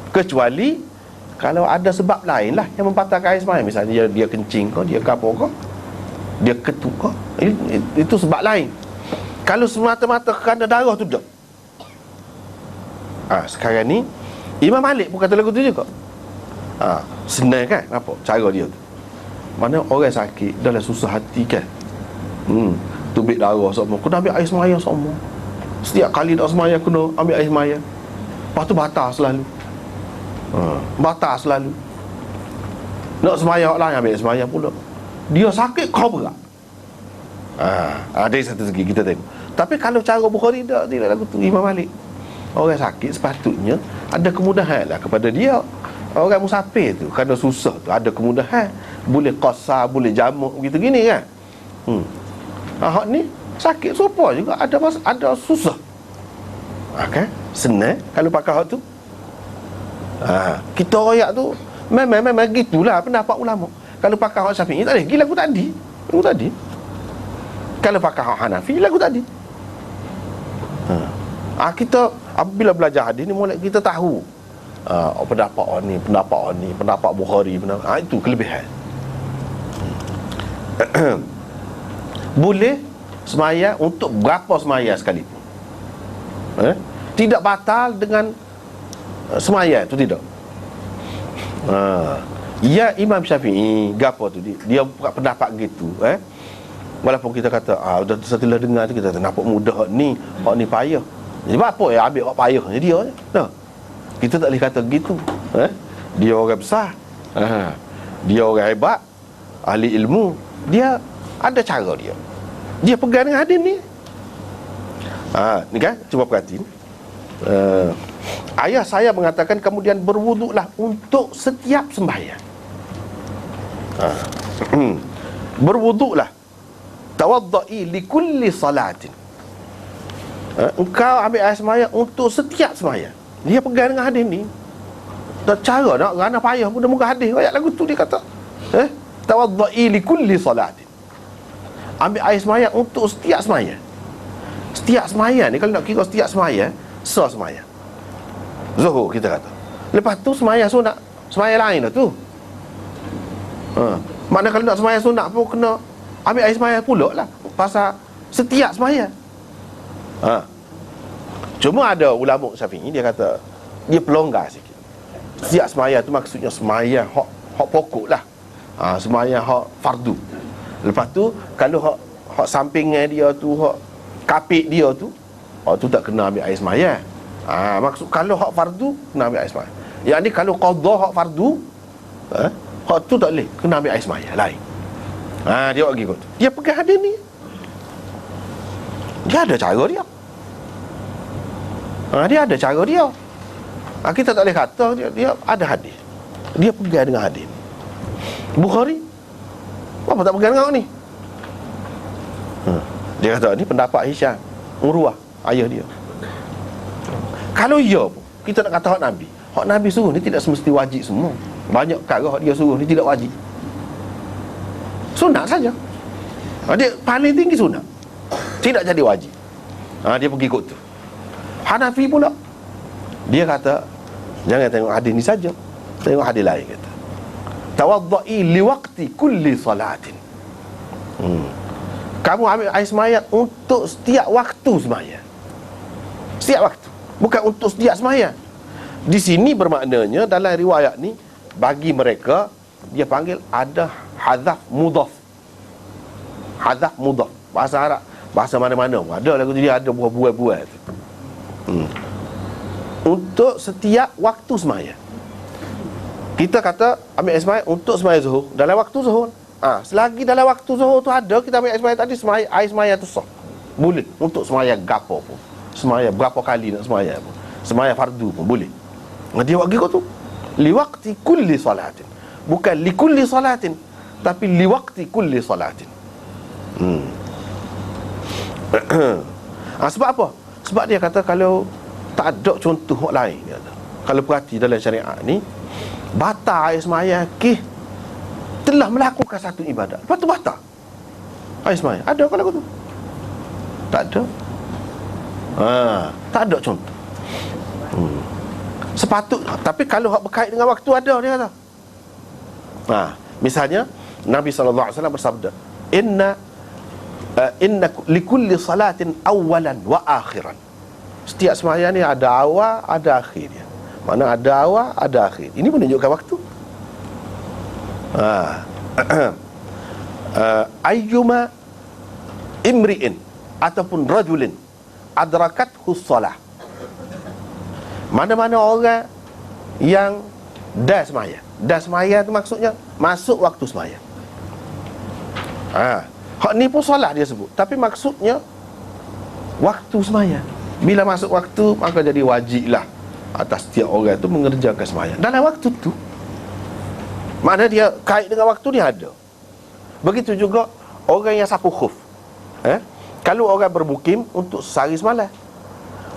kecuali kalau ada sebab lain lah yang membatalkan air semaya. Misalnya dia kencing ke, dia gapo ke, dia ketuk ke, itu sebab lain. Kalau semata-mata kerana darah tu tak. Sekarang ni Imam Malik pun kata lagu tu juga. Senang kan apa cara dia tu. Mana orang sakit dalam susah hati kan, tubik darah semua, kena ambil air semaya semua. Setiap kali nak semaya kena ambil air semaya. Lepas tu batal selalu. Batal selalu. Nak semaya orang lain ambil air semaya pula. Dia sakit kau berat. Dari satu segi kita tengok. Tapi kalau cara Bukhari tidak lagu tu Imam Malik. Orang sakit sepatutnya ada kemudahan lah kepada dia. Orang musafir tu kerana susah tu ada kemudahan, boleh qasar, boleh jamuk begitu gini kan. Hak ni sakit serupa juga, ada susah. Kan senang kalau pakai hak tu. Kita royak tu memang gitulah pendapat ulama. Kalau pakai hak Syafi'i tak boleh, gila lagu tadi. Kalau pakai hak Hanafi, lagu tadi. Kita apabila belajar hadis ni mulai kita tahu pendapat ni, pendapat Bukhari, itu kelebihan. Boleh semaya untuk berapa semaya sekalipun. Tidak batal dengan semaya itu, tidak. Ya Imam Syafi'i gapo tu dia buat pendapat gitu. Walaupun kita kata dah setelah dengar tu kita kata nampak mudah hak ni payah. Jadi apa ya ambil hak payah ni dia je. Kita tak boleh kata gitu. Dia orang besar. Dia orang hebat, ahli ilmu. Dia ada cara dia. Dia pegang dengan hadis ni. Ni kan, cuba perhati. Ayah saya mengatakan kemudian berwuduklah untuk setiap sembahyang. Berwuduklah. Tawadda'i li kulli salatin. Engkau ambil air sembahyang untuk setiap sembahyang. Dia pegang dengan hadis ni. Tak cara nak kerana payah pun dia muka hadis. Ayat lagu tu dia kata tawadda'i li kulli salatin. Ambil air sembahyang untuk setiap sembahyang. Setiap sembahyang ni kalau nak kira setiap sembahyang, sah sembahyang Zuhur kita kata. Lepas tu sembahyang sunat, sembahyang lain dah tu. Makna kalau nak sembahyang sunat pun kena ambil air sembahyang pula lah, pasal setiap sembahyang. Cuma ada ulama Syafi'i dia kata dia pelonggar sikit. Setiap sembahyang tu maksudnya sembahyang hak pokok lah. Sembahyang hak fardu. Lepas tu kalau hak sampingnya dia tu, hak kapit dia tu, tu tak kena ambil air sembahyang. Maksud kalau hak fardu kena ambil air sembahyang. Yang ni kalau qadha hak fardu, hak tu tak boleh, kena ambil air sembahyang lain. Dia buat gitu. Dia pegang hadis ni. Dia ada cara dia. Dia ada cara dia. Kita tak boleh kata dia ada hadis. Dia pegang dengan hadis. Bukhari apa tak pegang dengan ni? Dia kata ni pendapat Hisham Urwah, ayah dia. Kalau ya pun kita nak kata hak Nabi. Hak Nabi suruh ni tidak semesti wajib semua. Banyak perkara hak dia suruh ni tidak wajib. Sunat saja. Dia paling tinggi sunat, tidak jadi wajib. Dia pergi ikut tu. Hanafi pula, dia kata jangan tengok hadis ni saja, tengok hadis lain. Kata tawadda'i liwaqti kulli salatin. Kamu ambil air semayang untuk setiap waktu semayang. Setiap waktu, bukan untuk setiap semayang. Di sini bermaknanya dalam riwayat ni, bagi mereka dia panggil ada hadzaf mudhaf. Hadzaf mudhaf, bahasa Arab, bahasa mana-mana ada lagu tu, dia ada buah-buah tu. Untuk setiap waktu semayang. Kita kata ambil air semayang untuk semayang zuhur dalam waktu zuhur. Selagi dalam waktu zuhur tu ada, kita ambil air semayang tadi, air semayang tu sah. Boleh untuk semayang gapo pun, semayang berapa kali nak semayang pun, semayang fardu pun boleh. Dia buat gitu tu, liwaqti kulli salatin, bukan likulli salatin, tapi liwaqti kulli salatin. Sebab apa? Sebab dia kata kalau tak ada contoh lain, dia kata, kalau perhati dalam syariat ni, batal air semayang telah melakukan satu ibadat, lepas tu batal air semayang. Ada kalau tu? Tak ada. Tak ada contoh. Sepatut, tapi kalau hak berkait dengan waktu ada, dia kata. Misalnya Nabi SAW bersabda, Inna likulli salatin awalan wa akhiran. Setiap sembahyang ni ada awal, ada akhir dia. Mana ada awal, ada akhir. Ini menunjukkan waktu. Ayyuma imri'in ataupun rajulin adrakathu shalah. Mana-mana orang yang dah sembahyang. Dah sembahyang tu maksudnya masuk waktu sembahyang. Hak ni pun solat dia sebut, tapi maksudnya waktu sembahyang. Bila masuk waktu, maka jadi wajiblah atas setiap orang tu mengerjakan sembahyang dalam waktu tu. Makna dia kait dengan waktu dia ada. Begitu juga orang yang sapu khuf. Kalau orang bermukim untuk sehari semalam,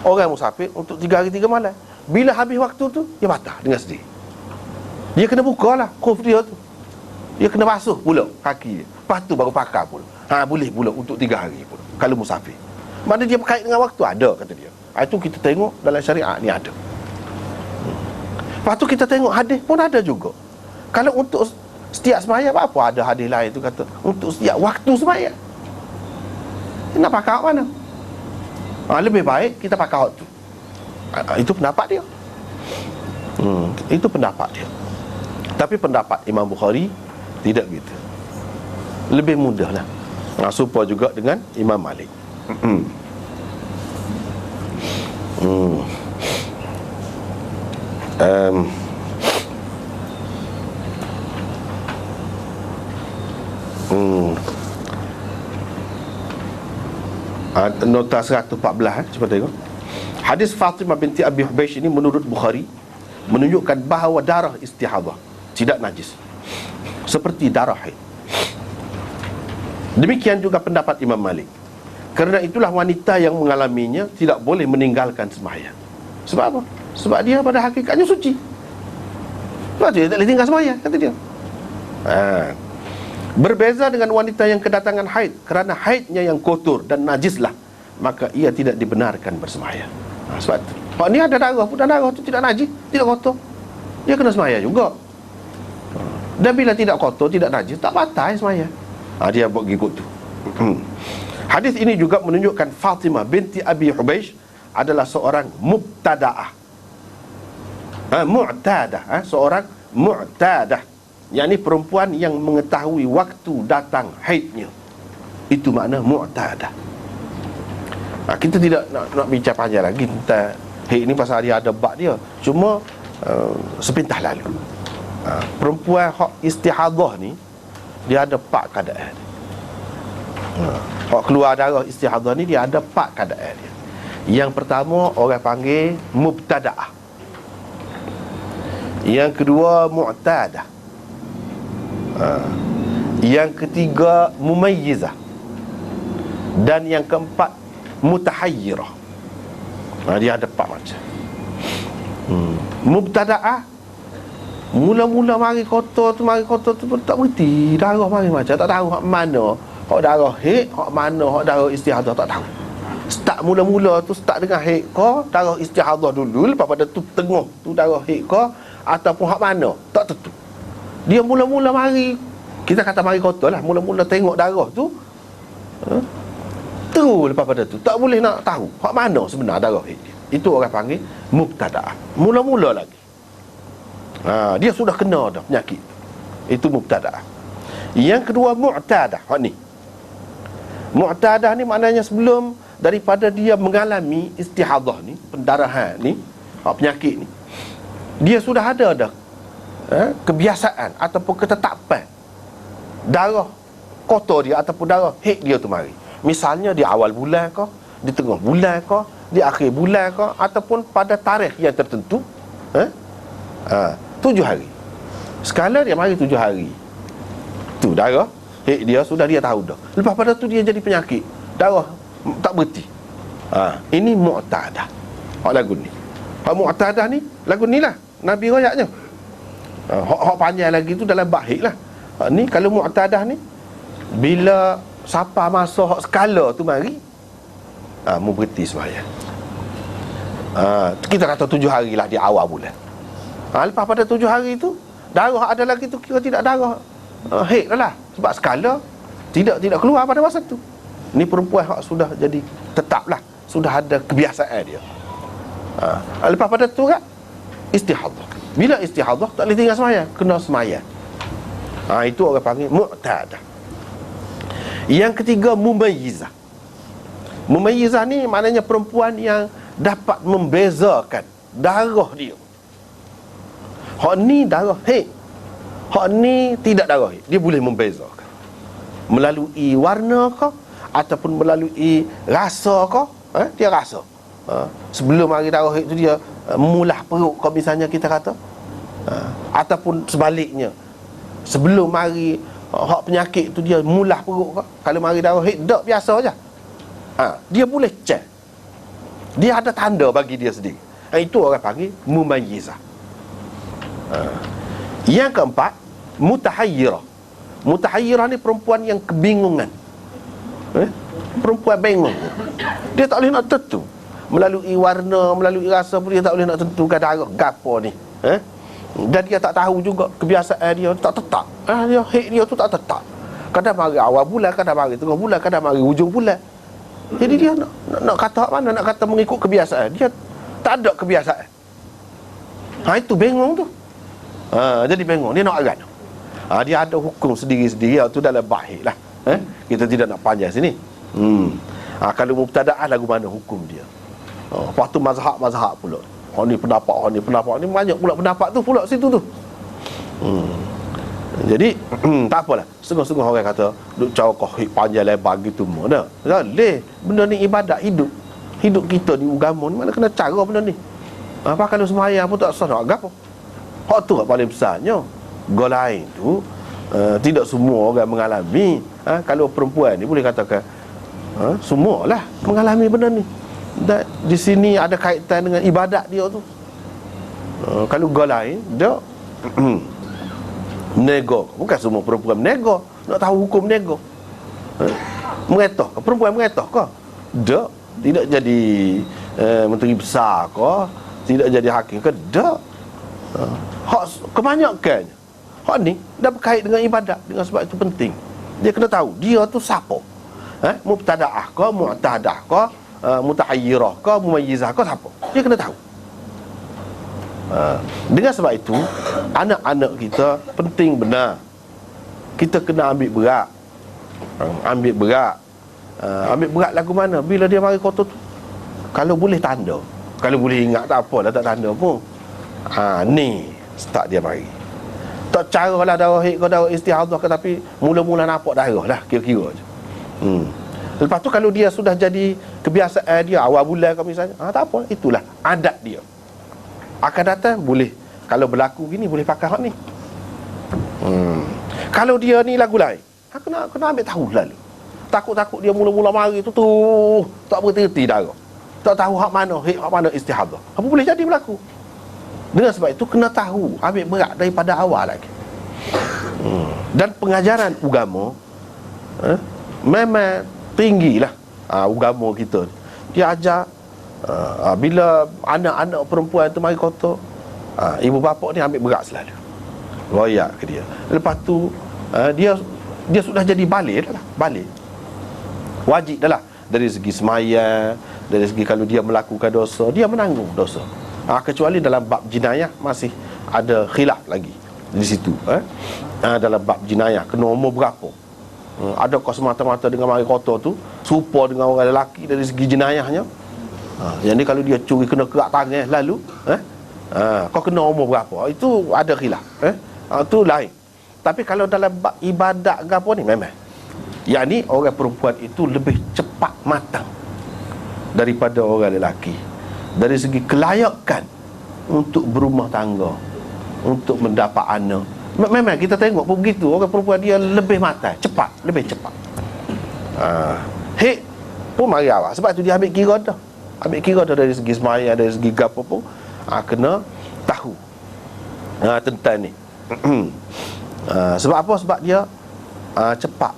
orang musafir untuk 3 hari 3 malam, bila habis waktu tu, dia batal dengan sendiri. Dia kena buka lah khuf dia tu, dia kena basuh pula kaki dia, lepas tu baru pakai pula. Boleh pula untuk 3 hari pula kalau musafir. Mana dia berkait dengan waktu, ada kata dia. Itu kita tengok dalam syariat ni ada. Lepas tu kita tengok hadis pun ada juga. Kalau untuk setiap sembahyang, apa ada hadis lain tu kata untuk setiap waktu sembahyang. Nak pakai mana? Lebih baik kita pakai waktu. Itu pendapat dia. Itu pendapat dia. Tapi pendapat Imam Bukhari tidak begitu. Lebih mudah lah. Serupa juga dengan Imam Malik. Nota 114, cuba tengok. Hadis Fatimah binti Abi Hubeish ini menurut Bukhari menunjukkan bahawa darah istihadah tidak najis seperti darah haid. Demikian juga pendapat Imam Malik. Kerana itulah wanita yang mengalaminya tidak boleh meninggalkan sembahyang. Sebab apa? Sebab dia pada hakikatnya suci. Sebab tu dia tak boleh tinggal sembahyang, kata dia. Berbeza dengan wanita yang kedatangan haid, kerana haidnya yang kotor dan najislah, maka ia tidak dibenarkan bersembahyang. Sebab tu Pak ni ada darah pun, dan darah tu tidak najis, tidak kotor, dia kena sembahyang juga. Dan bila tidak kotor, tidak najis, tak batal sembahyang. Dia buat ikut tu. Hadis ini juga menunjukkan Fatimah binti Abi Hubeish adalah seorang mubtada'ah. Mu'tadah, seorang mu'tadah, yakni perempuan yang mengetahui waktu datang haidnya. Itu makna mu'tadah. Kita tidak nak bincang panjang lagi tentang haid ni, pasal dia ada bab dia. Cuma sepintas lalu, perempuan hak istihadah ni, dia ada 4 keadaan. Hak keluar darah istihadah ni, dia ada 4 keadaan dia. Yang pertama orang panggil mubtada'ah. Yang kedua mu'tadah. Yang ketiga mumayyizah. Dan yang keempat mutahayyirah. Dia ada 4 macam. Mubtada'ah Mula-mula mari kotor tu pun tak berhenti. Darah mari macam tak tahu hak mana. Hak darah haid, hak mana hak darah istihadah tak tahu. Start mula-mula tu start dengan haid ke, darah istihadah dulu, lepas pada tu tengah tu darah haid ke, ataupun hak mana tak tentu. Dia mula-mula mari, kita kata mari kotor lah, mula-mula tengok darah tu, terus lepas pada tu tak boleh nak tahu hak mana sebenar darah haid dia. Itu orang panggil mubtada'ah. Mula-mula lagi, dia sudah kena dah penyakit. Itu mubtada'ah. Yang kedua mu'tadah. Hak ni mu'tadah ni maknanya sebelum daripada dia mengalami istihadah ni, pendarahan ni, penyakit ni, dia sudah ada dah kebiasaan ataupun ketetapan darah kotor dia ataupun darah haid dia tu mari. Misalnya di awal bulan ke, di tengah bulan ke, di akhir bulan ke, ataupun pada tarikh yang tertentu, 7 hari. Sekala dia mari 7 hari, tu darah haid dia sudah dia tahu dah. Lepas pada tu dia jadi penyakit, darah tak berhenti. Ini mu'tadah. Hak lagu ni, hak mu'tadah ni, lagu ni lah Nabi royaknya. Hak panjang lagi tu dalam bab haid lah. Ni kalau mu'tadah ni, bila siapa masa hak skala tu mari, mu berhenti sembahyang. Kita kata 7 hari lah di awal bulan. Lepas pada 7 hari tu, darah ada lagi tu kira tidak darah haid lah. Sebab skala tidak keluar pada masa tu. Ni perempuan hak sudah jadi tetap lah, sudah ada kebiasaan dia. Lepas pada tu kan istihadah. Bila istihadah tak boleh tinggal sembahyang, kena sembahyang. Itu orang panggil mu'tadah. Yang ketiga mumayyizah. Mumayyizah ni maknanya perempuan yang dapat membezakan darah dia. Hak ni darah haid, hak ni tidak darah haid. Dia boleh membezakan melalui warna ke, ataupun melalui rasa ke. Dia rasa sebelum hari darah haid tu dia mulah perut ke, misalnya kita kata, ataupun sebaliknya, sebelum mari hak penyakit tu dia mulah perut ke. Kalau mari darah haid tak biasa aja, dia boleh cek, dia ada tanda bagi dia sendiri. Itu orang panggil mumayyizah. Yang keempat mutahayyirah. Mutahayyirah ni perempuan yang kebingungan. Perempuan bingung, dia tak boleh nak tentu melalui warna, melalui rasa pun dia tak boleh nak tentukan darah gapo ni. Dan dia tak tahu juga kebiasaan dia tak tetap. Dia haid dia tu tak tetap. Kadang mari awal bulan, kadang mari tengah bulan, kadang mari hujung bulan. Jadi dia nak kata mana, nak kata mengikut kebiasaan, dia tak ada kebiasaan. Itu bingung tu. Jadi bingung, dia nak aran. Dia ada hukum sendiri-sendiri tu dalam bahik lah. Kita tidak nak panjang sini. Kalau mubtada'ah lagu mana hukum dia. Lepas tu mazhab pula. Hak ni pendapat ni banyak pula pendapat tu pula situ tu. Jadi tak apalah. Setengah-setengah orang kata duk cakap panjang lebar gitu mana. Leh, benda ni ibadat hidup. Hidup kita ni agama ni mana kena cara benda ni. Apa kalau sembahyang pun tak sah nak gapo. Hak tu hak paling besarnya. Gol lain tu tidak semua orang mengalami. Kalau perempuan ni boleh katakan semualah mengalami benda ni. Dan di sini ada kaitan dengan ibadat dia tu. Kalau gol lain dia nego. Bukan semua perempuan nego. Nak tahu hukum nego. Mengetah ke? Perempuan mengetah ke? Dia tidak jadi menteri besar ke? Tidak jadi hakim ke? Dia hak kebanyakannya hak ni dah berkait dengan ibadat. Dengan sebab itu penting dia kena tahu dia tu siapa. Mubtada'ah ke, mu'tadah ke, mutahayyirah ke, mumayyizah ke, siapa. Dia kena tahu. Dengan sebab itu anak-anak kita penting benar kita kena ambil berat. Ambil berat lagu mana. Bila dia mari kotor tu, kalau boleh tanda, kalau boleh ingat tak apa dah, tak tanda pun. Ni start dia mari. Tak cara lah darah haid ke darah istihadah ke, tapi mula-mula nampak darah lah kira-kira je. Lepas tu kalau dia sudah jadi kebiasaan dia awal bulan ke misalnya, tak apa, itulah adat dia. Akan datang boleh, kalau berlaku gini boleh pakai hak ni. Kalau dia ni lagu lain, kena ambil tahu lalu. Takut-takut dia mula-mula mari tu tak berhenti darah, tak tahu hak mana haid, hak mana istihadah. Apa boleh jadi berlaku? Dengan sebab itu kena tahu, ambil berat daripada awal lagi. Dan pengajaran agama memang tinggilah. Agama kita dia ajar bila anak-anak perempuan tu mari kotor, ibu bapa ni ambil berat selalu, royak ke dia. Lepas tu dia sudah jadi balik dah lah. Balik wajib dah lah. Dari segi semayang, dari segi kalau dia melakukan dosa, dia menanggung dosa. Kecuali dalam bab jinayah masih ada khilaf lagi di situ. Dalam bab jinayah kena umur berapa? Adakah semata-mata dengan mari kotor tu serupa dengan orang lelaki dari segi jinayahnya? Yang ni kalau dia curi kena kerak tangan lalu, kau kena umur berapa? Itu ada khilaf. Itu lain. Tapi kalau dalam bab ibadat ke apa ni memang, yang ni orang perempuan itu lebih cepat matang daripada orang lelaki dari segi kelayakan untuk berumah tangga, untuk mendapat anak. Memang kita tengok pun begitu, orang perempuan dia lebih matang, cepat, lebih cepat. Hek pun mari awal. Sebab tu dia ambil kira dah. Ambil kira dah dari segi semaya, dari segi gapo pun kena tahu tentang ni. Sebab apa? Sebab dia cepat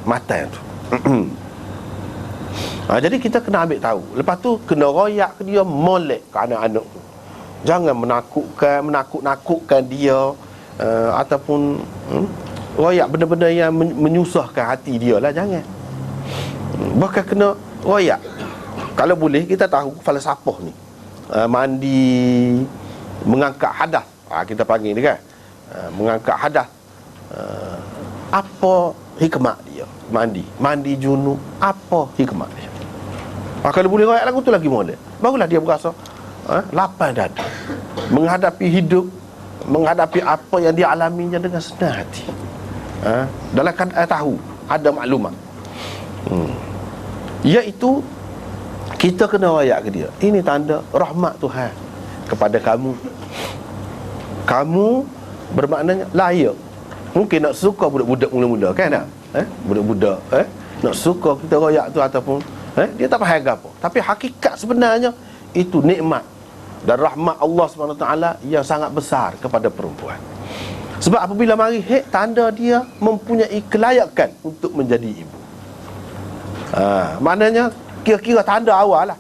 matang tu. Jadi kita kena ambil tahu. Lepas tu kena royak ke dia, molek ke anak-anak tu. Jangan menakut-nakutkan dia, ataupun royak benda-benda yang menyusahkan hati dia lah. Jangan. Bahkan kena royak. Kalau boleh kita tahu falsafah ni, mandi, mengangkat hadas, kita panggil ni kan, mengangkat hadas, apa hikmah dia mandi junub, apa hikmah dia? Kalau boleh royak lagu tu lagi molek, barulah dia berasa lapang dada menghadapi hidup, menghadapi apa yang dia alaminya dengan senang hati. Dalam keadaan tahu, ada maklumat. Iaitu kita kena royak ke dia, ini tanda rahmat Tuhan kepada kamu. Kamu bermaknanya layak. Mungkin nak suka budak-budak mula-mula kan tak? Budak-budak nak suka kita royak tu, ataupun dia tak faham apa. Tapi hakikat sebenarnya itu nikmat dan rahmat Allah SWT yang sangat besar kepada perempuan. Sebab apabila mari tanda dia mempunyai kelayakan untuk menjadi ibu. Maknanya kira-kira tanda awal lah,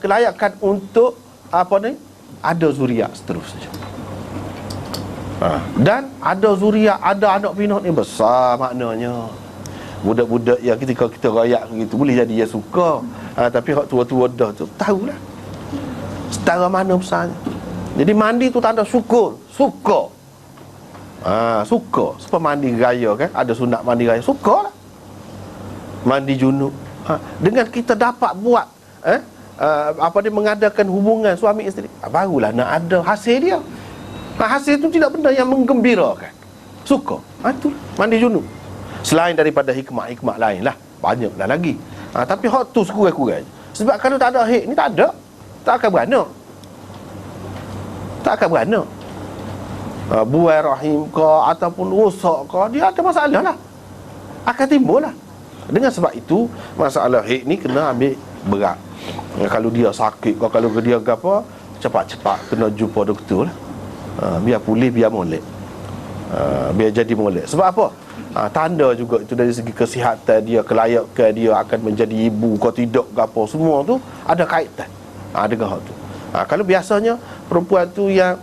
kelayakan untuk apa ni, ada zuriat seterusnya. Dan ada zuriat, ada anak pinak ni besar maknanya. Budak-budak yang ketika kita rayak begitu, boleh jadi dia suka, tapi hak tua-tua dah tu tahulah setara mana besarnya. Jadi mandi tu tanda syukur, suka. Suka. Sebab mandi raya kan, ada sunat mandi raya, suka lah. Mandi junub. Dengan kita dapat buat apa dia, mengadakan hubungan suami isteri, barulah nak ada hasil dia. Hasil tu tidak benda yang menggembirakan, suka. Itu mandi junub. Selain daripada hikmah-hikmah lain lah, banyak lah lagi. Tapi hak tu sekurang-kurang. Sebab kalau tak ada hik ni, tak ada, tak akan beranak. Tak akan beranak. Buai rahim ke ataupun rosak ke, dia ada masalah lah, akan timbul lah. Dengan sebab itu masalah hik ni kena ambil berat. Kalau dia sakit ke, kalau dia apa, cepat-cepat kena jumpa doktor lah. Biar pulih, biar molek, biar jadi molek. Sebab apa? Tanda juga itu dari segi kesihatan dia, kelayakan dia akan menjadi ibu ke tidak ke apa, semua tu ada kaitan dengan hal tu. Kalau biasanya perempuan tu yang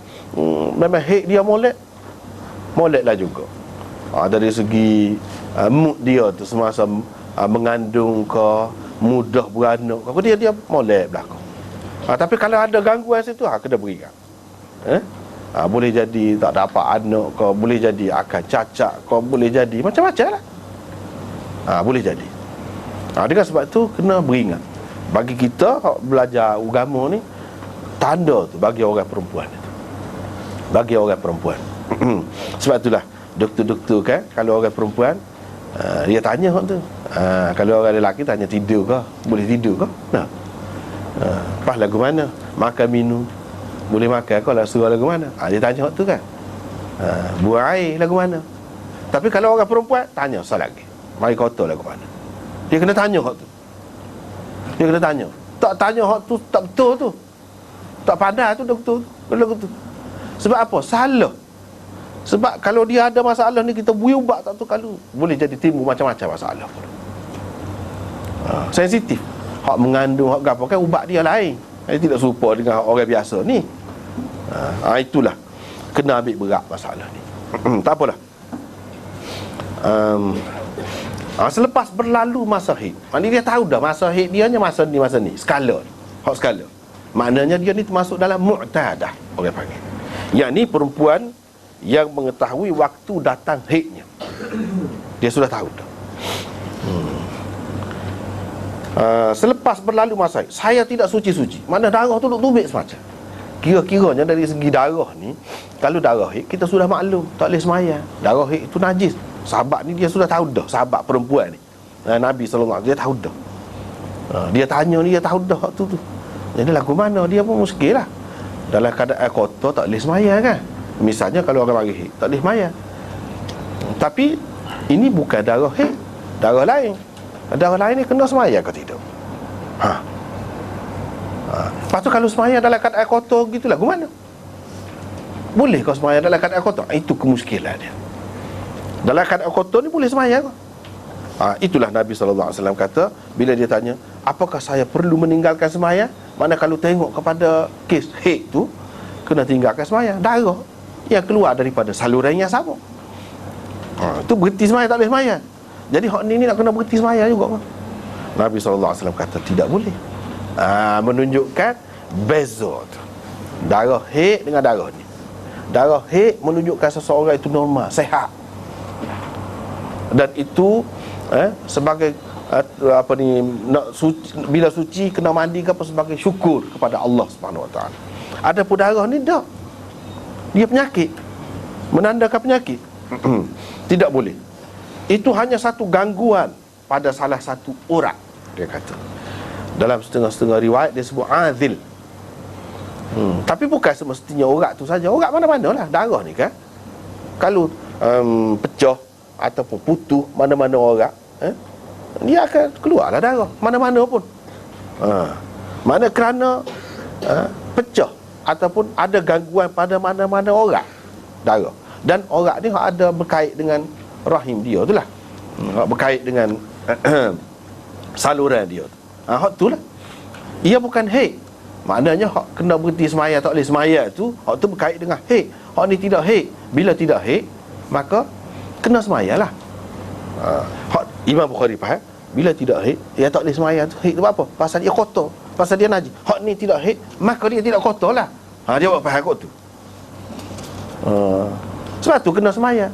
memang hek dia molek lah juga. Dari segi mood dia tu semasa mengandung ke, mudah beranak ke, dia molek belakang. Tapi kalau ada gangguan situ, kena berikan. Boleh jadi tak dapat anak ke, boleh jadi akan cacat ke, boleh jadi macam-macam lah. Boleh jadi. Dengan sebab tu kena beringat. Bagi kita belajar agama ni, tanda tu bagi orang perempuan itu, bagi orang perempuan. Sebab itulah doktor-doktor kan, kalau orang perempuan dia tanya hak tu. Kalau orang lelaki tanya tidur ke, boleh tidur ke? Pas lagu mana? Makan minum boleh makan kau lah, suruh lagu mana? Dia tanya hak tu kan. Buang air lagu mana? Tapi kalau orang perempuan tanya soal lagi, mari kotor lagu mana? Dia kena tanya hak tu. Dia kena tanya. Tak tanya hak tu tak betul tu, tak pandai tu doktor tu lagu tu. Sebab apa? Salah. Sebab kalau dia ada masalah ni, kita buyubak tak tu, kalau boleh jadi timbul macam-macam masalah pun. Sensitif. Hak mengandung, hak apa kan, ubat dia lain. Dia tidak serupa dengan orang biasa ni. Itulah, kena ambil berat masalah ni. Tak apalah. Selepas berlalu masa haid, maknanya dia tahu dah masa haid dia hanya masa ni, skala. Hak skala. Maknanya dia ni termasuk dalam mu'tadah, orang panggil. Yang ni perempuan yang mengetahui waktu datang haidnya. Dia sudah tahu dah. Selepas berlalu masa haid, saya tidak suci-suci. Mana darah tu duk tubik semacam. Kira-kiranya dari segi darah ni, kalau darah haid kita sudah maklum, tak boleh sembahyang. Darah haid itu najis. Sahabat ni dia sudah tahu dah, sahabat perempuan ni, Nabi SAW, dia tahu dah. Dia tanya ni, dia tahu dah waktu tu. Jadi lagu mana, dia pun muskil lah. Dalam keadaan kotor tak boleh sembahyang kan. Misalnya kalau orang mari haid, tak boleh sembahyang. Tapi ini bukan darah haid, darah lain. Darah lain ni kena sembahyang ke tidak? Lepas tu kalau sembahyang dalam keadaan kotor gitu, lagu mana? Boleh kau sembahyang dalam keadaan kotor? Itu kemuskilan dia. Dalam keadaan kotor ni boleh sembahyang. Itulah Nabi SAW kata, bila dia tanya, apakah saya perlu meninggalkan sembahyang? Mana kalau tengok kepada kes haid tu, kena tinggalkan sembahyang. Darah yang keluar daripada saluran yang sama. Tu berhenti sembahyang, tak boleh sembahyang. Jadi hak ni nak kena berhenti sembahyang juga. Nabi SAW kata tidak boleh. Menunjukkan beza tu. Darah haid dengan darah ni. Darah haid menunjukkan seseorang itu normal, sehat. Dan itu sebagai nak suci, bila suci kena mandi ke apa, sebagai syukur kepada Allah Subhanahu Wa Taala. Adapun darah ni tak, dia penyakit, menandakan penyakit. Tidak boleh. Itu hanya satu gangguan pada salah satu urat, dia kata. Dalam setengah-setengah riwayat dia sebut azil. Tapi bukan semestinya urat tu saja. Urat mana-mana lah. Darah ni kan, kalau pecah ataupun putus mana-mana urat, dia akan keluarlah darah mana-mana pun. Mana kerana pecah ataupun ada gangguan pada mana-mana urat darah. Dan urat ni ada berkait dengan rahim dia tu lah, berkait dengan saluran dia tu. Hak tu lah. Ia bukan haid. Maknanya hak kena berhenti semaya, tak boleh semaya tu, hak tu berkait dengan haid. Hak ni tidak haid. Bila tidak haid, maka kena semaya lah. Hak Imam Bukhari faham, bila tidak haid, dia tak boleh semaya tu. Haid tu apa? Pasal dia kotor, pasal dia najis. Hak ni tidak haid, maka dia tidak kotor lah. Dia buat faham kot tu. Sebab tu kena semaya.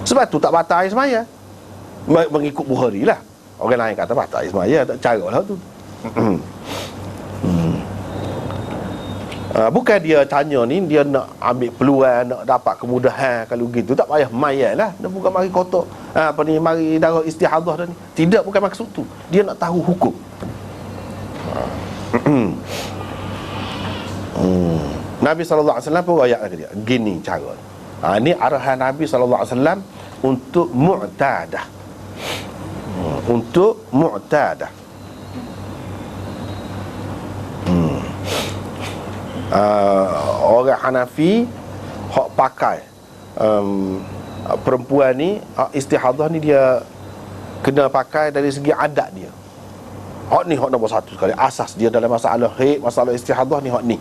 Sebab tu tak batal air semaya. Mengikut Bukhari lah. Orang lain kata batal air semaya, tak cara lah tu. Bukan dia tanya ni, dia nak ambil peluang, nak dapat kemudahan. Kalau gitu tak payah mayat lah. Dia bukan mari kotor, mari darah istihadah dah ni. Tidak, bukan maksud tu. Dia nak tahu hukum. Nabi SAW pun rakyat lagi dia, gini cara. Ini arahan Nabi SAW untuk mu'tadah. Untuk mu'tadah. Orang Hanafi hak pakai perempuan ni, istihadah ni, dia kena pakai dari segi adat dia. Hak ni hak nombor satu sekali. Asas dia dalam masalah haid, masalah istihadah ni, hak ni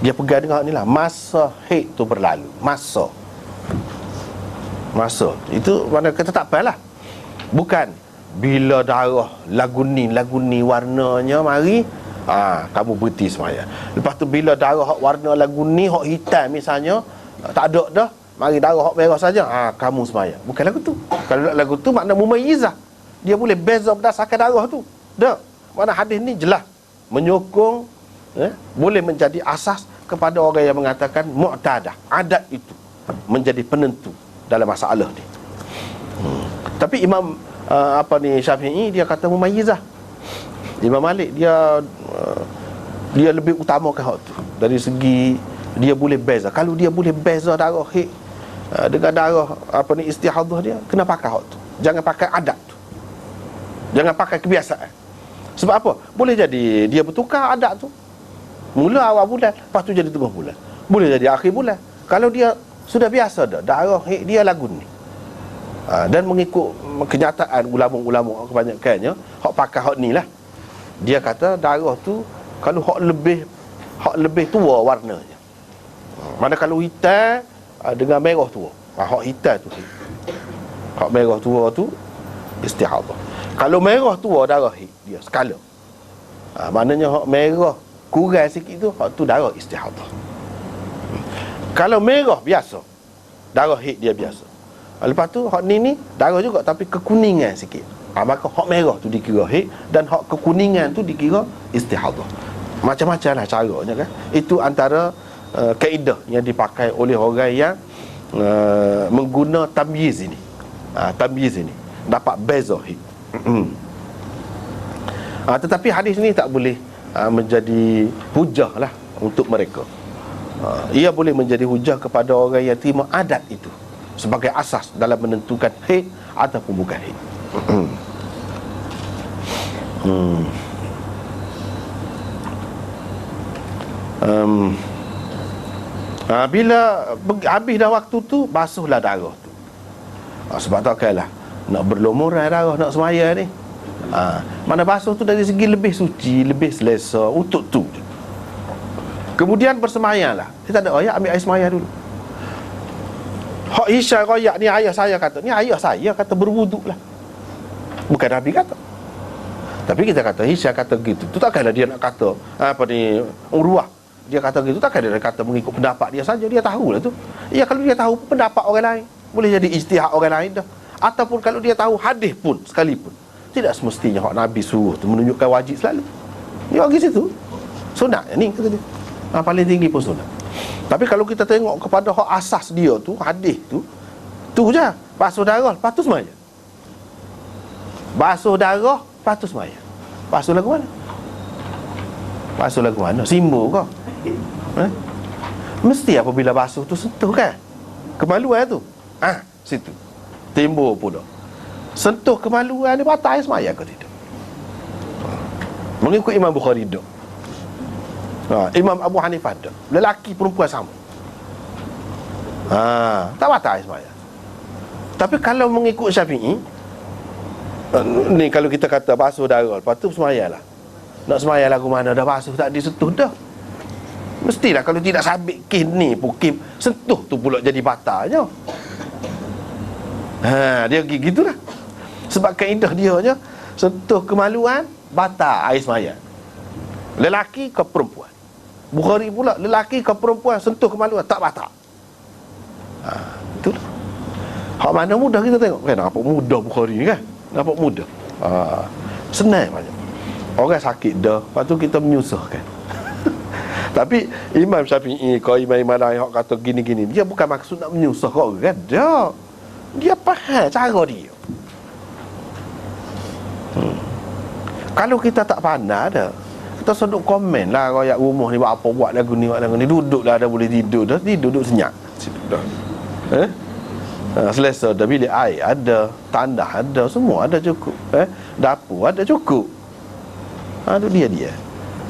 dia pegang dengan hak ni lah. Masa haid tu berlalu, masa itu mana kata tak apalah. Bukan bila darah lagu ni warnanya mari, kamu berhenti semaya. Lepas tu bila darah hak warna lagu ni, hak hitam misalnya, tak ada dah, mari darah hak merah saja, kamu semaya. Bukan lagu tu. Kalau lagu tu makna mumayyizah, dia boleh beza berdasarkan darah tu. Dah, mana hadis ni jelas menyokong, boleh menjadi asas kepada orang yang mengatakan mu'tadah, adat itu menjadi penentu dalam masalah ni. Tapi Imam Syafi'i dia kata mumayyizah. Imam Malik dia lebih utamakan hak tu dari segi dia boleh beza. Kalau dia boleh beza darah haid dengan darah istihadah, dia kena pakai hak tu. Jangan pakai adat tu, jangan pakai kebiasaan. Sebab apa? Boleh jadi dia bertukar adat tu. Mula awal bulan, lepas tu jadi tengah bulan. Boleh jadi akhir bulan. Kalau dia sudah biasa dah, darah haid dia lagu ni. Dan mengikut kenyataan ulama-ulama kebanyakannya, hak pakai hak ni lah. Dia kata darah tu kalau hak lebih tua warnanya. Mana kalau hitam dengan merah tua. Hak hitam tu. Hak merah tua tu istihadah. Kalau merah tua darah haid dia skala. Maknanya hak merah kurang sikit tu, hak tu darah istihadah. Kalau merah biasa, darah haid dia biasa. Lepas tu hak ni darah juga tapi kekuningan sikit. Maka hak merah tu dikira haid dan hak kekuningan tu dikira istihadah. Macam-macam lah caranya kan. Itu antara kaedah yang dipakai oleh orang yang mengguna tamyiz ini. Tamyiz ini dapat beza haid. Tetapi hadis ni tak boleh menjadi hujah lah untuk mereka. Ia boleh menjadi hujah kepada orang yang terima adat itu sebagai asas dalam menentukan haid ataupun bukan haid. Bila habis dah waktu tu, basuhlah darah tu. Sebab tu kan lah nak berlumuran darah, nak semaya ni, mana basuh tu dari segi lebih suci, lebih selesa untuk tu. Kemudian bersemayang lah. Dia tak ada ayat, ambil air semaya dulu. Hak Isya royak ni ayah saya kata, ni ayah saya kata berwuduk lah, bukan Nabi kata. Tapi kita kata Isya kata gitu, tu takkanlah dia nak kata apa ni Urwah, dia kata gitu, takkan dia kata mengikut pendapat dia saja. Dia tahulah tu. Ya, kalau dia tahu pendapat orang lain, boleh jadi ijtihad orang lain dah. Ataupun kalau dia tahu hadis pun sekalipun, tidak semestinya hak Nabi suruh tu menunjukkan wajib selalu. Dia bagi situ sunat ni kata dia. Paling tinggi pun sunat. Tapi kalau kita tengok kepada hak asas dia tu, hadis tu je. Basuh darah, lepas tu semaya. Basuh darah, lepas tu semaya. Basuh lagu mana? Basuh lagu mana? Simbol ke? Mesti apabila basuh tu sentuh kan kemaluan tu. Situ timbul pula. Sentuh kemaluan ni batal semaya ke tidak? Mengikut Imam Bukhari dak. Imam Abu Hanifah dak. Lelaki perempuan sama. Tak batal semaya. Tapi kalau mengikut Syafi'i, ni kalau kita kata basuh darah, lepas tu semayalah. Nak semaya lagu mana dah basuh tak disentuh dah. Mestilah kalau tidak sabit kin ni pukim sentuh tu pula jadi batalnya. Dia gitulah. Sebab kaedah dia nya sentuh kemaluan batal air semaya. Lelaki ke perempuan. Bukhari pula lelaki ke perempuan sentuh kemaluan tak batal. Itulah. Hak mana mudah kita tengok kan, nampak mudah Bukhari ni kan. Nampak mudah. Senang banyak. Orang sakit dah, lepas tu kita menyusahkan. Tapi Imam Syafi'i, kau imam-imam lain hak kata gini-gini, dia bukan maksud nak menyusah kau kan. Dia faham cara dia. Kalau kita tak pandai dah, kita seduk komen lah rakyat rumah ni buat apa, buat lagu ni, duduklah dah boleh tidur dah, duduk senyap. Selesa dah, bilik air ada, tandah ada, semua ada cukup. Dapur ada cukup. Itu dia.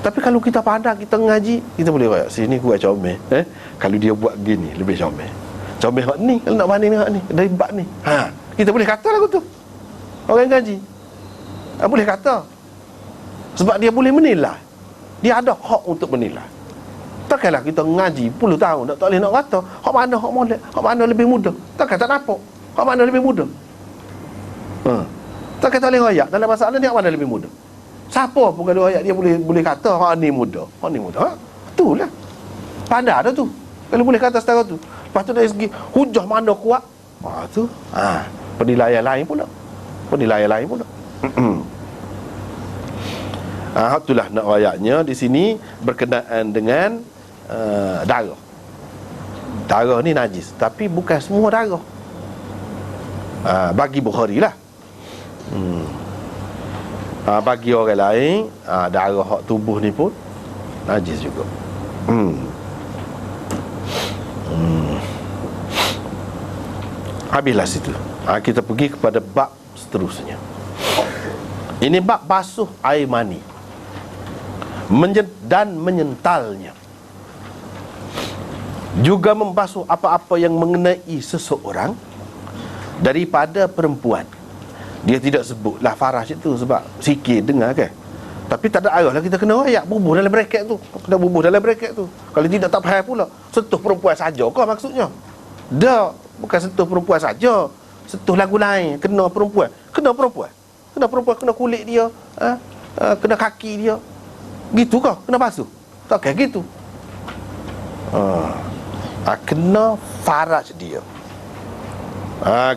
Tapi kalau kita pandang, kita ngaji, kita boleh rakyat sini kuat comel. Kalau dia buat gini lebih comel. Comel hak ni, kalau nak banding hak ni, dari bab ni. Kita boleh kata lagu tu. Orang ngaji boleh kata. Sebab dia boleh menilai. Dia ada hak untuk menilai. Takkanlah kita ngaji puluh tahun tak boleh nak kata hak mana hak molek, hak mana lebih mudah. Takkan tak nampak hak mana lebih mudah. Takkan tak boleh royak dalam masalah ni hak mana lebih mudah. Siapa pun kalau royak dia boleh kata hak ni mudah, hak ni mudah. Itulah. Pandai dah tu. Kalau boleh kata setara tu. Lepas tu dari segi hujah mana kuat, tu penilaian lain pula. Itulah nak royaknya di sini berkenaan dengan darah. Darah ni najis, tapi bukan semua darah. Bagi Bukhari lah. Bagi orang lain, darah hak tubuh ni pun najis juga. Habislah situ. Kita pergi kepada bab seterusnya. Ini bab basuh air mani dan menyentalnya. juga membasuh apa-apa yang mengenai seseorang daripada perempuan. Dia tidak sebutlah farash itu sebab sikit dengar kan. Tapi tak ada arah lah kita kena ayat bubuh dalam bracket tu. Kena bubuh dalam bracket tu. Kalau tidak tak faham pula. Sentuh perempuan saja kau maksudnya? Dah, bukan sentuh perempuan saja. Sentuh lagu lain, kena perempuan. Kena perempuan. Kena perempuan, kena kulit dia, kena kaki dia. Gitu kau, kena basuh. Tak kayak gitu. Kena faraj dia.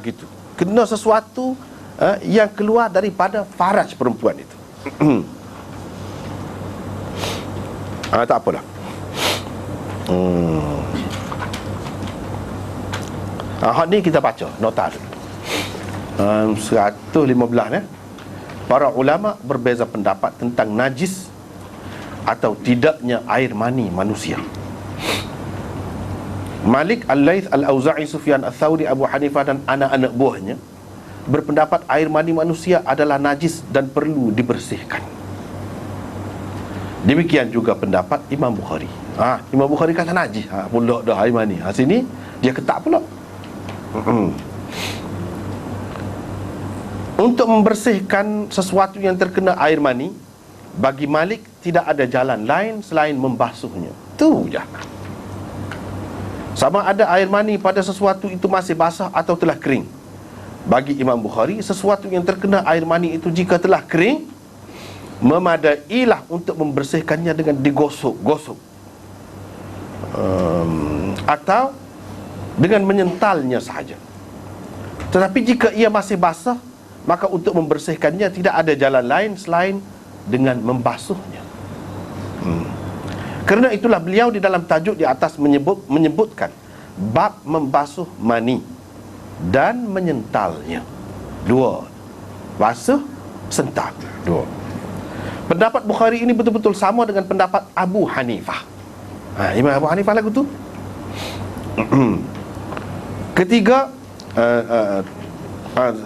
Gitu. Kena sesuatu yang keluar daripada faraj perempuan itu. Tak apalah. Hak ni kita baca nota dulu. 115 Para ulama berbeza pendapat tentang najis atau tidaknya air mani manusia. Malik, Al-Laits, Al-Auza'i, Sufyan Ats-Tsauri, Abu Hanifah dan anak-anak buahnya berpendapat air mani manusia adalah najis dan perlu dibersihkan. Demikian juga pendapat Imam Bukhari. Imam Bukhari kata najis, pula dah air mani. Sini dia ketak pula. Untuk membersihkan sesuatu yang terkena air mani, bagi Malik tidak ada jalan lain selain membasuhnya. Tu je. Sama ada air mani pada sesuatu itu masih basah atau telah kering. Bagi Imam Bukhari, sesuatu yang terkena air mani itu jika telah kering, memadailah untuk membersihkannya dengan digosok-gosok, atau dengan menyentalnya sahaja. Tetapi jika ia masih basah, maka untuk membersihkannya tidak ada jalan lain selain dengan membasuhnya. Kerana itulah beliau di dalam tajuk di atas menyebutkan bab membasuh mani dan menyentalnya. Dua, basuh, sental. Dua. Pendapat Bukhari ini betul-betul sama dengan pendapat Abu Hanifah. Imam Abu Hanifah lagu tu. Ketiga,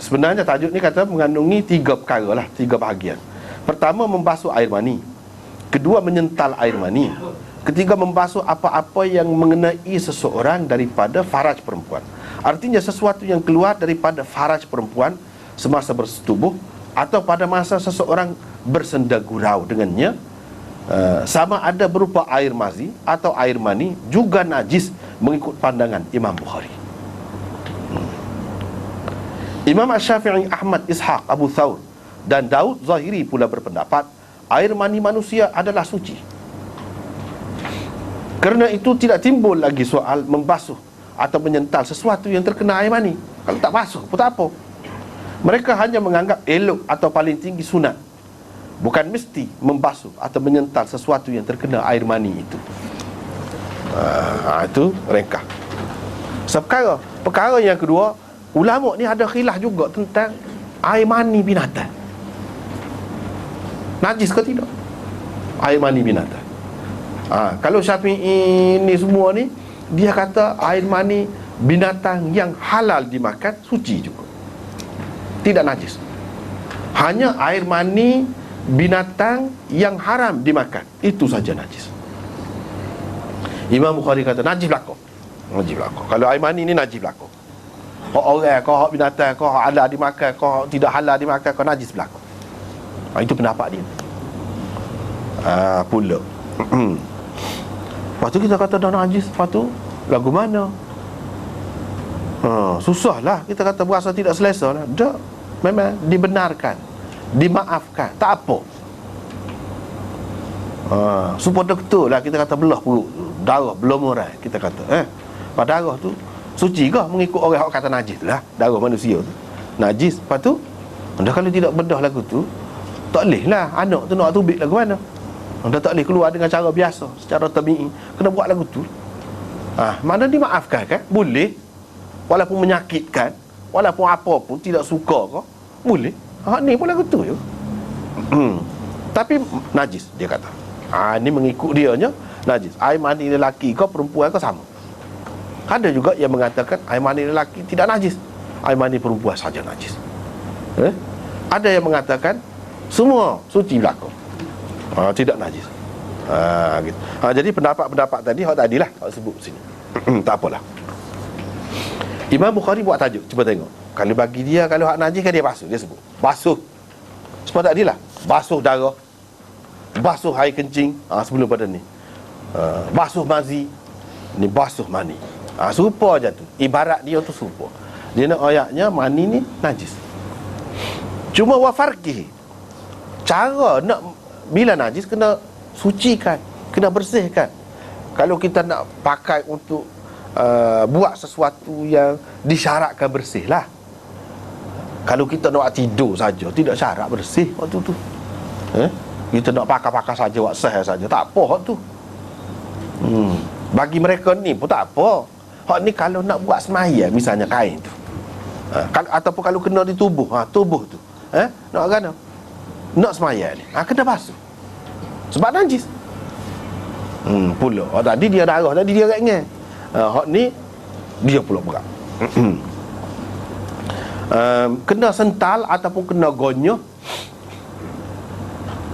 sebenarnya tajuk ni kata mengandungi tiga perkara lah, tiga bahagian. Pertama, membasuh air mani. Kedua, menyental air mani. Ketiga, membasuh apa-apa yang mengenai seseorang daripada faraj perempuan. Artinya sesuatu yang keluar daripada faraj perempuan semasa bersetubuh atau pada masa seseorang bersenda gurau dengannya, sama ada berupa air mazi atau air mani, juga najis mengikut pandangan Imam Bukhari. Imam Asy-Syafi'i, Ahmad, Ishaq, Abu Thawr dan Daud Zahiri pula berpendapat air mani manusia adalah suci. Kerana itu tidak timbul lagi soal membasuh atau menyental sesuatu yang terkena air mani. Kalau tak basuh pun tak apa. Mereka hanya menganggap elok atau paling tinggi sunat, bukan mesti membasuh atau menyental sesuatu yang terkena air mani itu. Itu ringkas. Perkara yang kedua, ulama ni ada khilaf juga tentang air mani binatang. Najis ke tidak air mani binatang? Kalau Syafi'i ni semua ni, dia kata air mani binatang yang halal dimakan suci juga, tidak najis. Hanya air mani binatang yang haram dimakan, itu saja najis. Imam Bukhari kata najis belaka. Najis belaka. Kalau air mani ni najis belaka. Hak orang, kau hak binatang, kau hak halal dimakan, kau tidak halal dimakan, kau najis belaka. Itu pendapat dia. Pula. Lepas tu kita kata dah najis, lepas tu lagu mana? Susahlah kita kata berasa tidak selesa lah. Tak, memang dibenarkan, dimaafkan, tak apa. Supaya betul lah kita kata belah perut, darah belum orang, kita kata pada darah tu suci ke mengikut orang yang kata najis lah, darah manusia tu najis. Lepas tu dah kalau tidak bedah lagu tu, tak boleh lah anak tu nak tubik lagu mana. Dah tak boleh keluar dengan cara biasa, secara tabi'i, kena buat lagu tu. Mana dimaafkan kan? Boleh. Walaupun menyakitkan, walaupun apa pun tidak suka ke, boleh. Ni pun lagu tu je. Tapi najis dia kata. Ni mengikut dia nya najis. Air mani lelaki ke perempuan ke sama. Ada juga yang mengatakan air mani lelaki tidak najis, air mani perempuan saja najis. Ada yang mengatakan semua suci belaka, tidak najis. Gitu. Jadi pendapat-pendapat tadi hak tadilah hak sebut sini. Tak apalah. Imam Bukhari buat tajuk, cuba tengok. Kalau bagi dia, kalau hak najis kan dia basuh, dia sebut basuh. Sebab tak dia lah, basuh darah, basuh air kencing, sebelum pada ni, basuh mazi, ni basuh mani. Serupa je tu, ibarat dia tu serupa. Dia nak ayatnya mani ni najis. Cuma wafarqih, cara nak bila najis kena sucikan, kena bersihkan. Kalau kita nak pakai untuk buat sesuatu yang disyaratkan bersih lah. Kalau kita nak tidur saja, tidak syarat bersih waktu tu. Kita nak pakai-pakai saja, buat sah saja, tak apa hak tu. Bagi mereka ni pun tak apa. Hak ni kalau nak buat semaya, misalnya kain tu, ataupun kalau kena di tubuh, tubuh tu, nak kena, nak semaya ni, kena basuh. Sebab najis. Pula tadi dia darah, tadi dia ringan. Hak ni dia pula berat. Kena sental ataupun kena gonyoh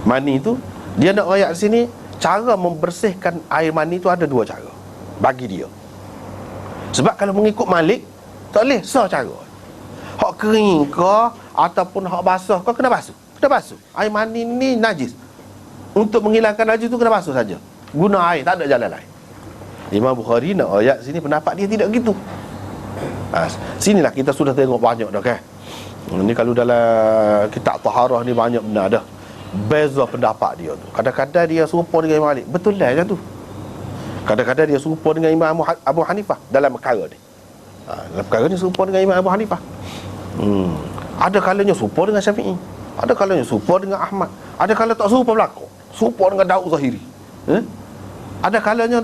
mani tu. Dia nak ayat sini, cara membersihkan air mani tu ada dua cara bagi dia. Sebab kalau mengikut Malik, tak boleh sah cara. Hak kering ke ataupun hak basah ke, kena basuh. Kena basuh. Air mani ni najis. Untuk menghilangkan najis tu kena basuh saja. Guna air, tak ada jalan lain. Imam Bukhari nak ayat sini, pendapat dia tidak gitu. Sinilah kita sudah tengok banyak dah kan. Ni kalau dalam kitab taharah ni banyak benar dah beza pendapat dia tu. Kadang-kadang dia serupa dengan Imam Malik, betul lah macam tu. Kadang-kadang dia serupa dengan Imam Abu Hanifah dalam perkara ni. Dalam perkara ni serupa dengan Imam Abu Hanifah. Ada kalanya serupa dengan Syafi'i, ada kalanya serupa dengan Ahmad, ada kalanya tak serupa belakang, serupa dengan Daud Zahiri. Ada kalanya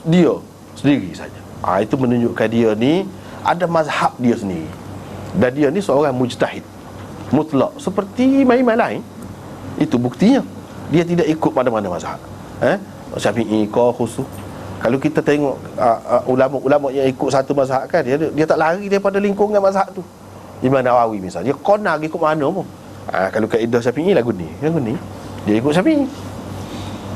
dia sendiri saja. Itu menunjukkan dia ni ada mazhab dia sendiri. Dan dia ni seorang mujtahid mutlak seperti imam-imam lain. Itu buktinya dia tidak ikut mana-mana mazhab. Syafi'i ke khusus. Kalau kita tengok ulama-ulama yang ikut satu mazhab kan, dia tak lari daripada lingkungan mazhab tu. Imam Nawawi misalnya, dia konar ikut mana pun. Kalau kaedah Syafi'i lagu ni, dia ikut Syafi'i.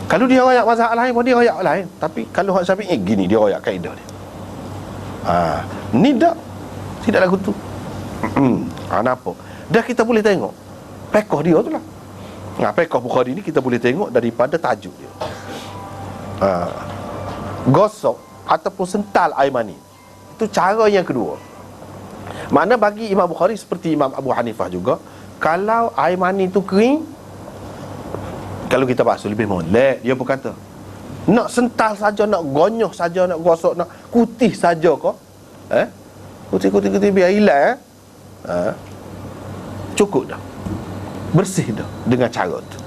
Kalau dia royak mazhab lain pun dia royak lain. Tapi kalau hak Syafi'i gini, dia royak kaedah dia. Ni tidak lagu tu. Kenapa? Dah kita boleh tengok pekoh dia tu lah. Pekoh Bukhari ni kita boleh tengok daripada tajuk dia. Gosok ataupun sental air mani, itu cara yang kedua. Mana bagi Imam Bukhari seperti Imam Abu Hanifah juga, kalau air mani tu kering, kalau kita basuh lebih molek. Dia pun kata nak sental saja, nak gonyoh saja, nak gosok, nak kutih saja kau, kutih biar hilang, cukup dah, bersih dah dengan cara tu.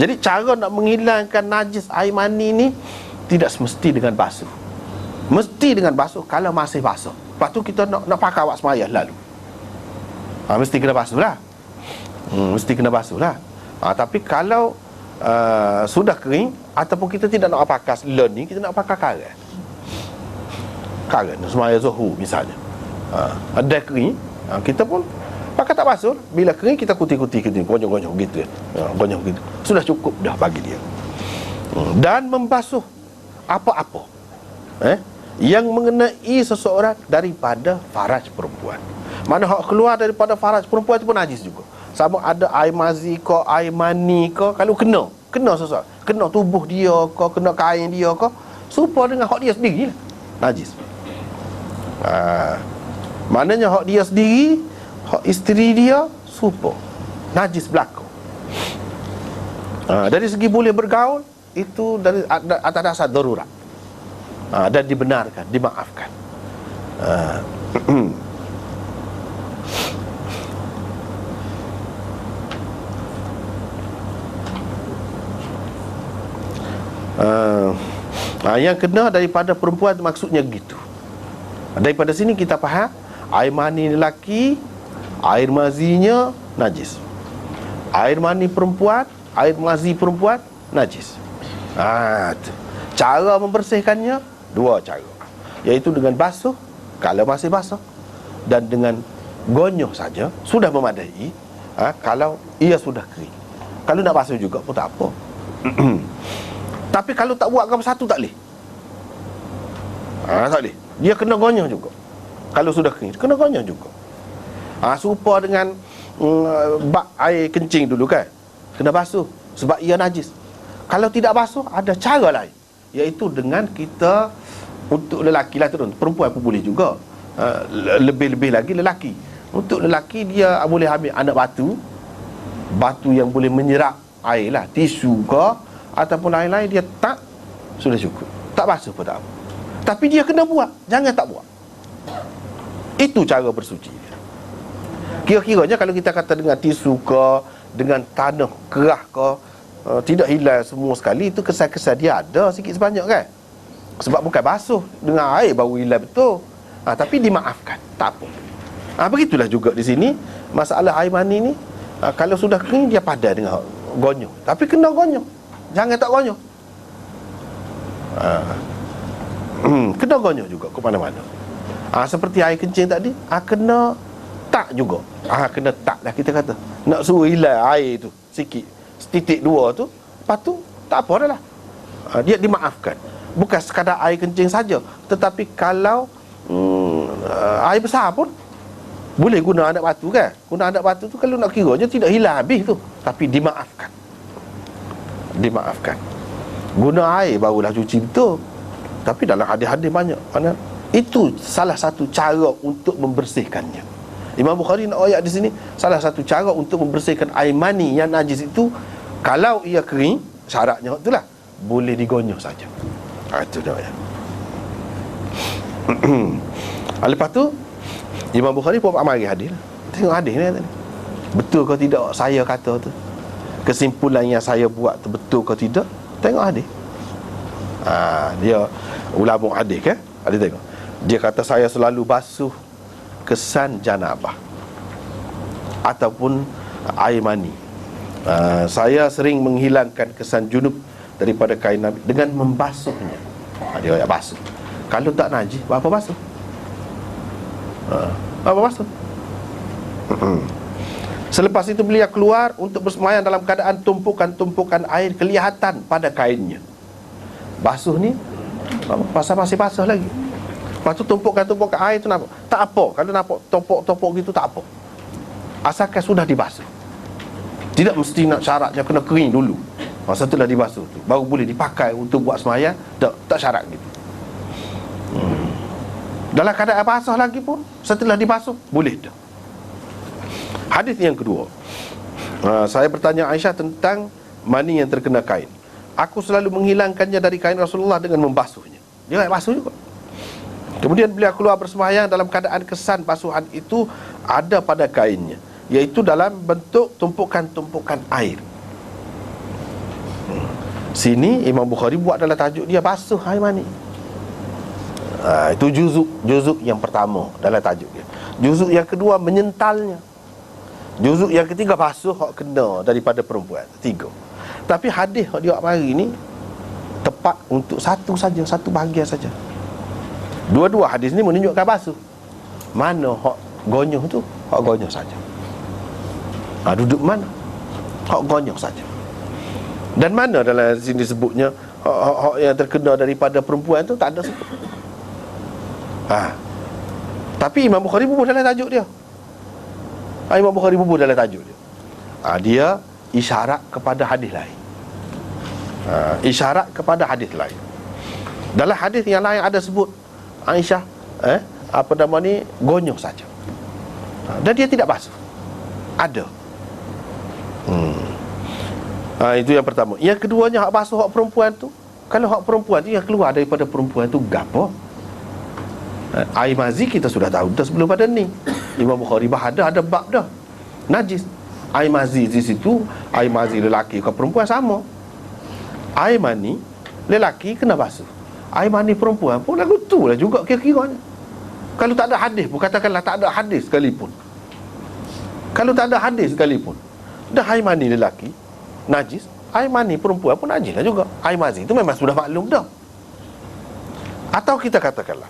Jadi cara nak menghilangkan najis air mani ni tidak semesti dengan basuh. Mesti dengan basuh kalau masih basah. Lepas tu kita nak pakai awak semayah lalu, mesti kena basuh lah. Mesti kena basuh lah. Tapi kalau sudah kering ataupun kita tidak nak pakai selen ni, kita nak pakai karet semayah zuhur misalnya, ada kering, kita pun pakai tak basuh. Bila kering kita kuti-kuti gonyong-gonyong gitu ya. Gonyong gitu. Sudah cukup dah bagi dia. Dan membasuh apa-apa yang mengenai seseorang daripada faraj perempuan. Mana hak keluar daripada faraj perempuan itu pun najis juga. Sama ada air mazi ke, air mani ke, kalau kena seseorang, kena tubuh dia ke, kena kain dia ke, serupa dengan hak dia sendiri lah, najis. Maknanya hak dia sendiri, hak isteri dia serupa, najis berlaku. Dari segi boleh bergaul, itu dari atas dasar darurat, dan dibenarkan, dimaafkan. Yang kena daripada perempuan maksudnya gitu. Daripada sini kita faham air mani lelaki, air mazinya najis. Air mani perempuan, air mazi perempuan najis. Cara membersihkannya dua cara, iaitu dengan basuh kalau masih basah, dan dengan gonyoh saja sudah memadai. Kalau ia sudah kering, kalau nak basuh juga pun tak apa. Tapi kalau tak buat gambar satu tak boleh. Tak boleh. Dia kena gonyoh juga. Kalau sudah kering, kena gonyoh juga. Serupa dengan bak air kencing dulu kan, kena basuh sebab ia najis. Kalau tidak basuh, ada cara lain, iaitu dengan kita, untuk lelaki lah tu, perempuan pun boleh juga, lebih-lebih lagi lelaki. Untuk lelaki, dia boleh ambil anak batu yang boleh menyerap air lah, tisu ke ataupun lain-lain, dia tak, sudah cukup. Tak basuh pun tak apa. Tapi dia kena buat, jangan tak buat. Itu cara bersuci dia. Kira-kiranya kalau kita kata dengan tisu ke, dengan tanah kerah ke, tidak hilang semua sekali, itu kesan-kesan dia ada sikit sebanyak kan. Sebab bukan basuh dengan air baru hilang betul. Tapi dimaafkan, tak apa. Begitulah juga di sini masalah air mani ni. Kalau sudah kering, dia padan dengan gonyoh. Tapi kena gonyoh, jangan tak gonyoh. Kena gonyoh juga ke mana-mana. Seperti air kencing tadi, kena tak juga. Kena tak lah kita kata. Nak suruh hilang air tu sikit, setitik dua tu, lepas tu tak apa dah lah. Dia dimaafkan. Bukan sekadar air kencing saja, tetapi kalau air besar pun boleh guna anak batu kan. Guna anak batu tu kalau nak kiranya tidak hilang habis tu, tapi dimaafkan. Dimaafkan. Guna air barulah cuci betul. Tapi dalam hadis-hadis banyak mana itu salah satu cara untuk membersihkannya. Imam Bukhari nak ayat di sini, salah satu cara untuk membersihkan air mani yang najis itu, kalau ia kering, syaratnya itulah, boleh digonyoh saja. Itu dia ya. Lepas tu Imam Bukhari pun mari hadis. Tengok hadis ni tadi. Betul ke tidak saya kata tu? Kesimpulan yang saya buat tu betul ke tidak? Tengok hadis. Dia ulama hadis kan? Ada tengok. Dia kata saya selalu basuh kesan janabah ataupun air mani. Saya sering menghilangkan kesan junub daripada kain Nabi dengan membasuhnya. Dia ayat basuh. Kalau tak najis, apa basuh? Apa basuh? Selepas itu beliau keluar untuk bersemayam dalam keadaan tumpukan-tumpukan air kelihatan pada kainnya. Basuh ni pasal masih basuh lagi. Lepas tu tumpukan-tumpukan air tu nampak? Tak apa. Kalau nampak tompok-tompok gitu tak apa, asalkan sudah dibasuh. Tidak mesti nak syaratnya kena kering dulu. Setelah dibasuh tu baru boleh dipakai untuk buat semayang. Tak syarat gitu. Dalam keadaan basah lagi pun, setelah dibasuh boleh dah. Hadis yang kedua, saya bertanya Aisyah tentang mani yang terkena kain. Aku selalu menghilangkannya dari kain Rasulullah dengan membasuhnya. Dia nak basuh juga. Kemudian beliau keluar bersembahyang dalam keadaan kesan basuhan itu ada pada kainnya, iaitu dalam bentuk tumpukan-tumpukan air. Sini Imam Bukhari buat dalam tajuk dia basuh air mani. Itu juzuk yang pertama dalam tajuk dia. Juzuk yang kedua menyentalnya. Juzuk yang ketiga basuh hak kena daripada perempuan. 3. Tapi hadis hak dia mari ni tepat untuk satu saja, satu bahagian saja. Dua-dua hadis ni menunjukkan basuh. Mana hak gonyoh tu? Hak gonyoh saja. Duduk mana? Hak gonyoh saja. Dan mana dalam sini sebutnya hak yang terkena daripada perempuan tu tak ada sebut. Tapi Imam Bukhari bubuh dalam tajuk dia. Imam Bukhari bubuh dalam tajuk dia. Dia isyarat kepada hadis lain. Isyarat kepada hadis lain. Dalam hadis yang lain ada sebut Aisyah apa nama ni gonyoh saja. Dan dia tidak basuh. Ada. Itu yang pertama. Yang keduanya hak basuh hak perempuan tu. Kalau hak perempuan tu yang keluar daripada perempuan tu gapo? Air mazi kita sudah tahu dah sebelum pada ni. Imam Bukhari ada bab dah. Najis. Air mazi di situ, air mazi lelaki ke perempuan sama. Air mani lelaki kena basuh. Air mani perempuan pun lagu tu lah juga kira-kiranya. Kalau tak ada hadis pun, katakanlah tak ada hadis sekalipun. Kalau tak ada hadis sekalipun, dah air mani lelaki najis, air mani perempuan pun najis lah juga. Air mazi itu memang sudah maklum dah. Atau kita katakanlah,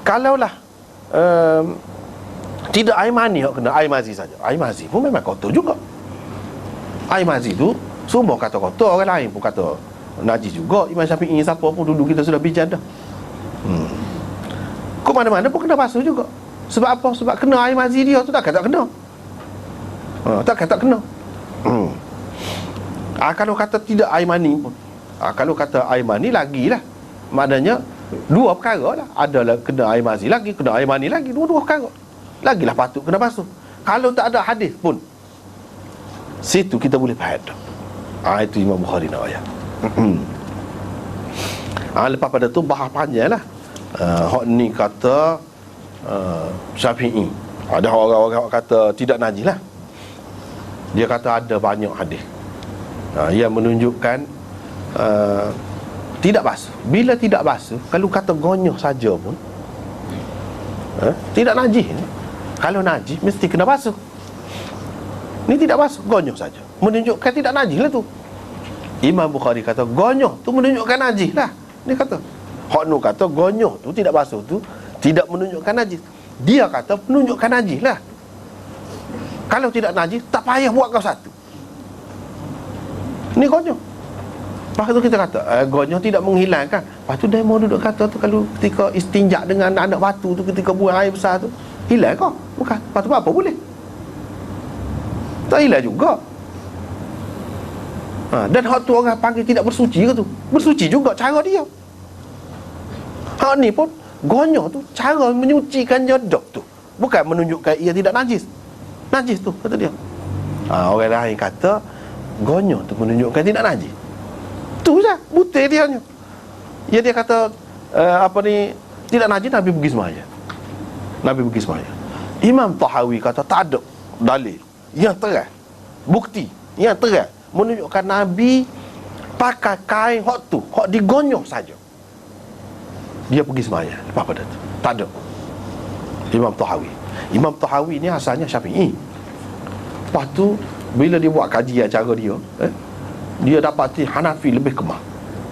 kalaulah tidak air mani yang kena, air mazi saja. Air mazi pun memang kotor juga. Air mazi tu semua kata kotor, orang lain pun kata najis juga. Imam Syafi'i siapa pun dulu kita sudah bincang dah. Kau mana-mana pun kena basuh juga. Sebab apa? Sebab kena air mazi dia tu, takkan tak kena. Takkan tak kena. Kalau kata tidak air mani pun, kalau kata air mani lagilah, maknanya dua perkara lah. Adalah kena air mazi lagi, kena air mani lagi, dua-dua perkara. Lagilah patut kena basuh. Kalau tak ada hadis pun, situ kita boleh faham dah. Itu Imam Bukhari nak ayat. Lepas pada tu bahas panjang lah. Hak ni kata Syafi'i. Ada orang-orang kata tidak najis lah. Dia kata ada banyak hadis yang menunjukkan tidak basuh. Bila tidak basuh, kalau kata gonyoh saja pun tidak najis. Kalau najis mesti kena basuh. Ni tidak basuh, gonyoh saja, menunjukkan tidak najis lah tu. Imam Bukhari kata gonyoh tu menunjukkan najis lah. Dia kata hak nu kata gonyoh tu tidak basuh tu tidak menunjukkan najis. Dia kata menunjukkan najis lah. Kalau tidak najis, tak payah buat kau satu. Ni gonyoh. Lepas tu kita kata gonyoh tidak menghilangkan. Lepas tu dia mau duduk kata tu, kalau ketika istinja dengan anak batu tu, ketika buang air besar tu, hilang kau? Bukan. Lepas tu apa boleh? Tak hilang juga. Dan hak tu orang panggil tidak bersuci ke tu? Bersuci juga cara dia. Hak ni pun gonyoh tu cara menyucikan jodok tu, bukan menunjukkan ia tidak najis. Najis tu kata dia. Orang lain kata gonyoh tu menunjukkan tidak najis. Tu je butir dia nya. Ya dia kata tidak najis, Nabi pergi semaya. Nabi pergi semaya. Imam Tahawi kata tak ada dalil yang terang, bukti yang terang menunjukkan Nabi pakai kain hak tu, hak digonyoh saja, dia pergi semaya. Lepas pada tu tak ada. Imam Tahawi ni asalnya Syafi'i. Lepas tu bila dia buat kajian cara dia, dia dapati Hanafi lebih kemah.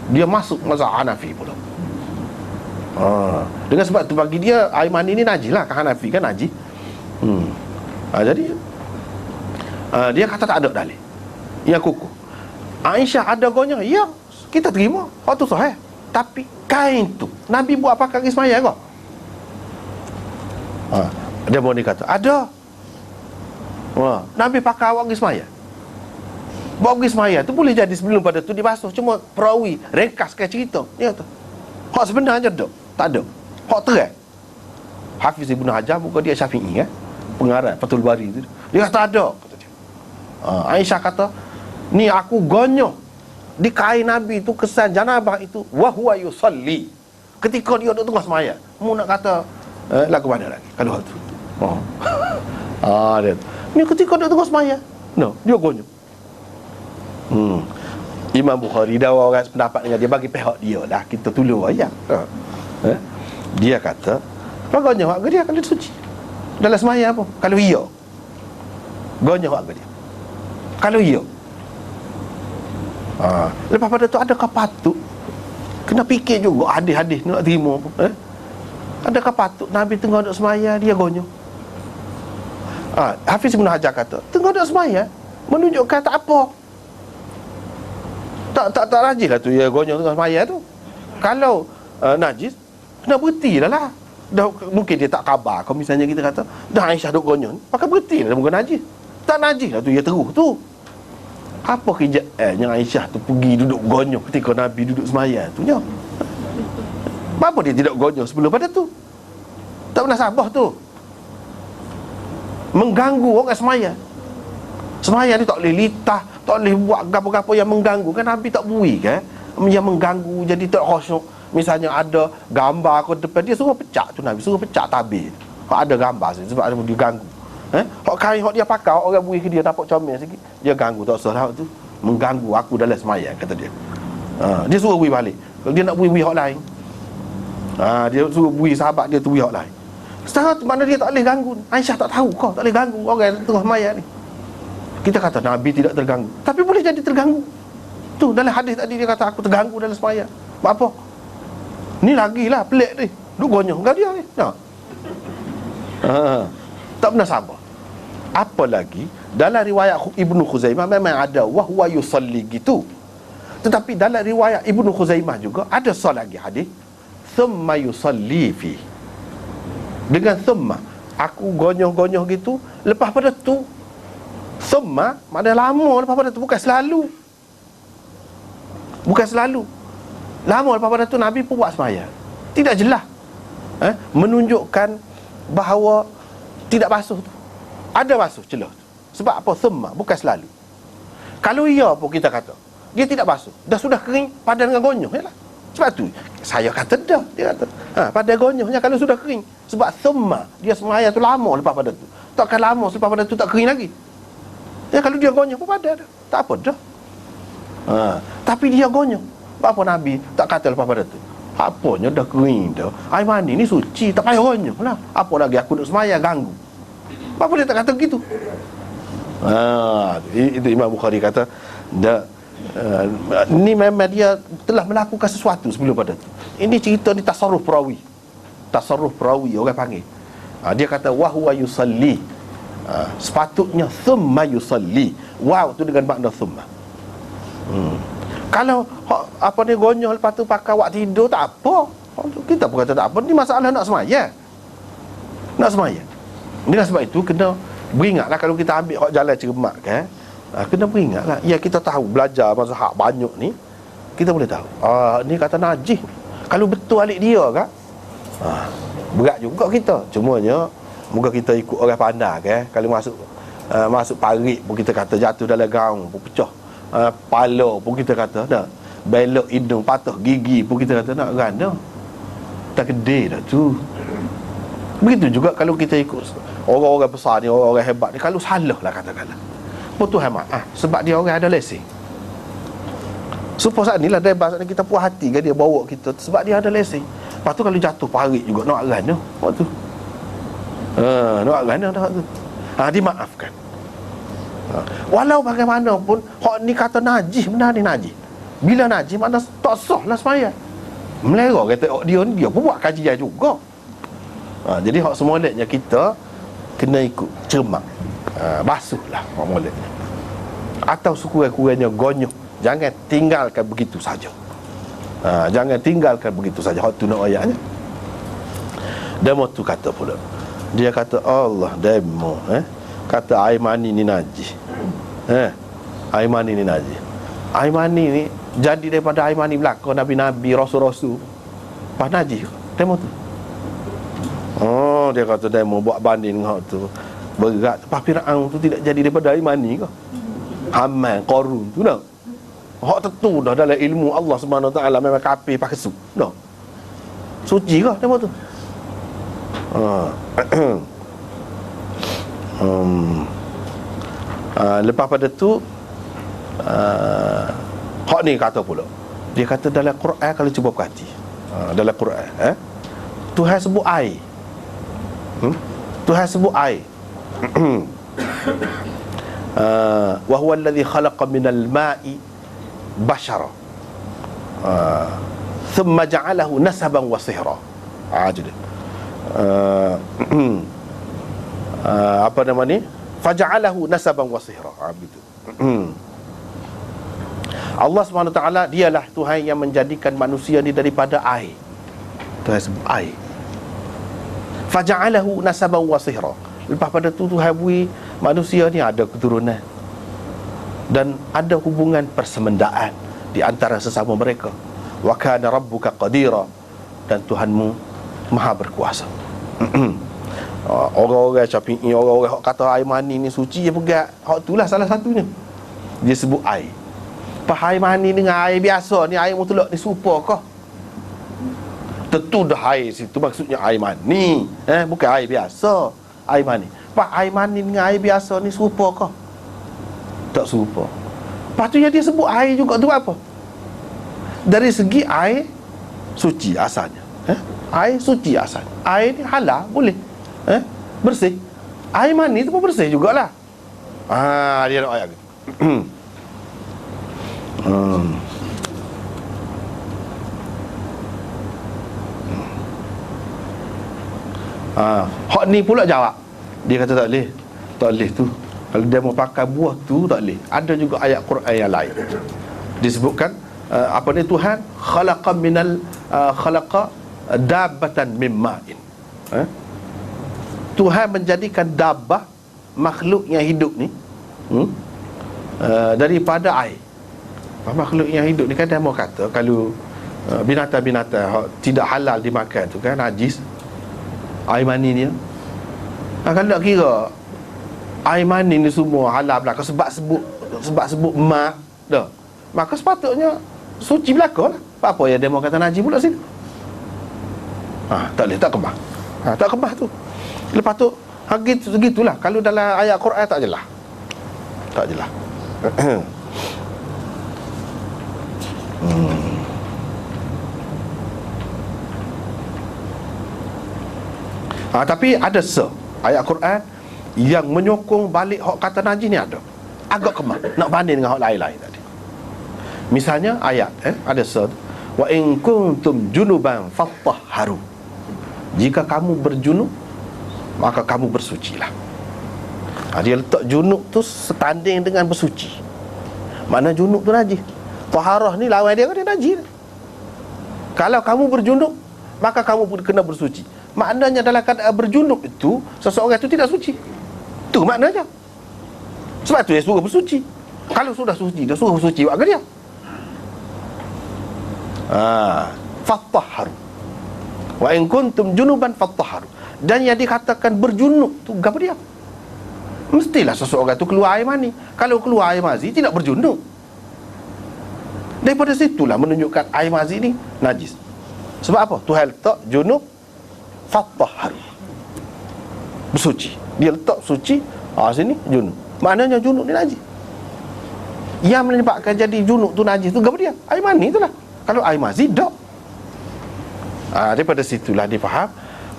Dia masuk mazhab Hanafi pula. Dengan sebab tu bagi dia air mani ni najis lah. Kan Hanafi kan najis. Jadi dia kata tak ada dalil yang kukuh. Aisyah ada gonyoh, ya kita terima, waktu sahih. Tapi kain tu Nabi buat pakai pergi semaya kau? Dia mau kata ada. Nabi pakai awak pergi semaya. Bawa pergi semaya tu boleh jadi sebelum pada tu dibasuh. Cuma perawi ringkaskan cerita. Dia kata hak sebenarnya tak ada. Hak terang. Hafiz Ibn Hajar, muka dia Syafi'i pengarang Fathul Bari tu. Dia kata ada, kata dia. Aisyah kata ni aku gonyoh di kain Nabi tu kesan janabah itu, wa huwa yusalli, ketika dia duduk tengah semaya. Mu nak kata lagu mana lagi kalau hal tu? Dia ni ketika duduk tengah semaya, dia gonyoh. Imam Bukhari dah orang pendapat dengan dia, bagi pihak dia lah, kita tolong ayat. Dia kata gonyoh hak dia kalau suci dalam semaya apa? Kalau iya gonyoh hak dia. Kalau iya lepas pada tu adakah patut, kena fikir juga hadis-hadis nak terima apa? Adakah patut Nabi tengah duduk semaya dia gonyoh? Hafiz Ibn Hajar kata tengah duduk semaya menunjukkan tak apa, tak najis lah tu ya gonyoh tengah semaya tu. Kalau najis kena berhenti lah. Dah mungkin dia tak khabar. Kalau misalnya kita kata dah Aisyah duduk gonyoh, pakai berhenti lah, bukan najis. Tak najis lah tu ya terus tu. Apa kerjaan Aisyah tu pergi duduk gonyoh ketika Nabi duduk semaya tu nya? Kenapa dia tidak gonyoh sebelum pada tu? Tak pernah sabah tu. Mengganggu orang semaya. Semaya ni tak boleh litah, tak boleh buat apa-apa yang mengganggu. Kan Nabi tak bui kan? Yang mengganggu jadi tak khusyuk. Misalnya ada gambar aku depan dia, suruh pecah tu Nabi, suruh pecah tabir. Kalau ada gambar sebab ada dia ganggu. Hak kain hak dia pakai, orang bui ke dia nampak comel sikit, dia ganggu, tak salah tu mengganggu aku dalam sembahyang, kata dia. Dia suruh bui balik. Kalau dia nak bui hak lain, dia suruh bui sahabat dia tu bui hak lain. Secara mana dia tak boleh ganggu. Aisyah tak tahu kau tak boleh ganggu orang tengah sembahyang ni. Kita kata Nabi tidak terganggu, tapi boleh jadi terganggu. Tu dalam hadis tadi dia kata aku terganggu dalam sembahyang. Buat apa? Ni lagilah pelik ni. Duk gonyoh kau dia ni. Tak pernah sabar. Apa lagi dalam riwayat Ibnu Khuzaimah memang ada wa huwa yusalli gitu. Tetapi dalam riwayat Ibnu Khuzaimah juga ada lagi hadis thumma yusalli fi. dengan thumma. Aku gonyoh-gonyoh gitu, lepas pada tu thumma maknanya lama lepas pada tu, bukan selalu. Bukan selalu. Lama lepas pada tu Nabi pun buat sembahyang. Tidak jelas menunjukkan bahawa tidak basuh tu. Ada basuh celah tu. Sebab apa? Thumma, bukan selalu. Kalau ia pun kita kata dia tidak basuh, dah sudah kering padan dengan gonyoh, yalah. Sebab tu saya kata dah, dia kata padan gonyohnya kalau sudah kering. Sebab thumma, dia sembahyang tu lama lepas pada tu. Takkan lama selepas pada tu tak kering lagi. Ya, kalau dia gonyoh pun padan dah, tak apa dah. Tapi dia gonyoh. Apa Nabi tak kata lepas pada tu? Apanya dah kering dah. Air mani ni suci, tak payah gonyoh lah. Apa lagi aku nak sembahyang ganggu. Apa dia tak kata begitu? Itu Imam Bukhari kata ni memang dia telah melakukan sesuatu sebelum pada tu. Ini cerita ni tasarruf perawi. Tasarruf perawi orang panggil. Dia kata wa huwa yusalli. Sepatutnya thumma yusalli. Wow tu dengan makna thumma. Kalau apa ni gonyoh lepas tu pakai waktu tidur tak apa. Kita pun kata tak apa. Ni masalah nak sembahyang. Nak sembahyang. Dengan sebab itu kena beringatlah kalau kita ambil hak jalan cermat kan. Kena beringatlah. Ya, kita tahu belajar mazhab banyak ni, kita boleh tahu. Ni kata najis. Kalau betul alik dia kan. Berat juga kita. Cumanya moga kita ikut orang pandai kan. Kalau masuk parit pun kita kata jatuh dalam gaung pun pecah. Pala pun kita kata dah. Belok hidung, patah gigi pun kita kata nak ganda. Tak kedai dah tu. Begitu juga kalau kita ikut orang-orang besar ni, orang-orang hebat ni, kalau salah lah katakanlah, Tuhan maaf sebab dia orang ada lesen. Supaya saat ni lah saat ni kita puas hati kan dia bawa kita sebab dia ada lesen. Lepas tu kalau jatuh parit juga nak gana waktu tu. Nak gana dah waktu tu. Dimaafkan. Walau bagaimanapun hak ni kata najis, benar ni najis. Bila najis makna tak sah lah sembahyang. Melera kata dia pun buat kajian juga. Jadi hak semoleknya kita kena ikut cermat. Basuhlah hak moleknya. Atau sekurang-kurangnya gonyoh. Jangan tinggalkan begitu saja. Jangan tinggalkan begitu saja. Hak tu nak ayatnya. Demo tu kata pula. Dia kata Allah demo kata air mani ni najis. Air mani ni najis. Air mani ni jadi daripada air mani belaka nabi-nabi, rasul-rasul. Pas najis. Demo tu. Dia kata dia mau buat banding dengan hak tu. Berat. Lepas Fir'aun tu tidak jadi daripada air mani ke? Haman, Qarun tu dah. Hak tentu dah dalam ilmu Allah Subhanahu Wa Taala memang kafir pakai su. Dah. Suci ke dia tu? Lepas pada tu hak ni kata pula. Dia kata dalam Quran kalau cuba perhati. Dalam Quran Tuhan sebut air. Tuhan sebut air. Wa huwa alladhi khalaqa minal ma'i bashara thumma ja'alahu nasaban wa sihra. Jadi apa nama ni? Faja'alahu nasaban wa sihra. Begitu. Allah Subhanahu Wa Taala dialah Tuhan yang menjadikan manusia ni daripada air. Tuhan sebut air. Faja'alahu nasaban wa sihra. Lepas pada tu Tuhan bui manusia ni ada keturunan dan ada hubungan persemendaan di antara sesama mereka. Wa kana rabbuka qadira, dan Tuhanmu maha berkuasa. Orang-orang Syafi'i, orang-orang kata air mani ni suci, dia pegang hak itulah salah satunya. Dia sebut air. Pas air mani dengan air biasa ni, air mutlak ni serupa kah? Tentu dah air situ maksudnya air mani, bukan air biasa. Air mani. Pak, air mani dengan air biasa ni serupa kah? Tak serupa. Lepas tu yang dia sebut air juga tu apa? Dari segi air suci asalnya. Air suci asalnya. Air ni halal boleh. Bersih. Air mani tu pun bersih jugalah. Dia nak ayat. Hak ni pula jawab. Dia kata tak boleh. Tak boleh tu. Kalau dia mau pakai buah tu tak boleh. Ada juga ayat Quran yang lain disebutkan apa ni, Tuhan khalaqa dabbatan min ma'in. Tuhan menjadikan dabbah, makhluk yang hidup ni, daripada air. Makhluk yang hidup ni kan dia mau kata kalau binatang-binatang tidak halal dimakan tu kan najis, air mani dia. Kalau nak kira air mani ni semua halal belaka sebab sebut mak dah, maka sepatutnya suci belaka lah. Apa yang dia mau kata najis pula sini? Tak boleh, tak kebah. Tak kebah tu. Lepas tu segitulah. Kalau dalam ayat Quran tak jelas. Tak jelas. Tapi ada ayat Quran yang menyokong balik hak kata najis ni ada. Agak kemah nak banding dengan hak lain-lain tadi. Misalnya ayat ada wa in kuntum junuban fatahharu. Jika kamu berjunub maka kamu bersucilah. Dia letak junub tu setanding dengan bersuci. Mana junub tu najis. Taharah ni lawan dia kan dia najis. Kalau kamu berjunub maka kamu pun kena bersuci. Maknanya dalam keadaan berjunub itu seseorang itu tidak suci. Tu maknanya. Sebab tu dia suruh bersuci. Kalau sudah suci, dia suruh bersuci buat ke dia? Fatahharu. Wa in kuntum junuban fatahharu. Dan yang dikatakan berjunub tu apa dia? Mestilah seseorang tu keluar air mani. Kalau keluar air mazi tidak berjunub. Daripada situlah menunjukkan air mazi ni najis. Sebab apa? Tuhan letak junub fatahharu, bersuci. Dia letak suci, sini junub. Maknanya junub ni najis. Yang menyebabkan jadi junub tu najis tu apa dia? Air mani itulah. Kalau air mazi tak. Daripada situlah dia faham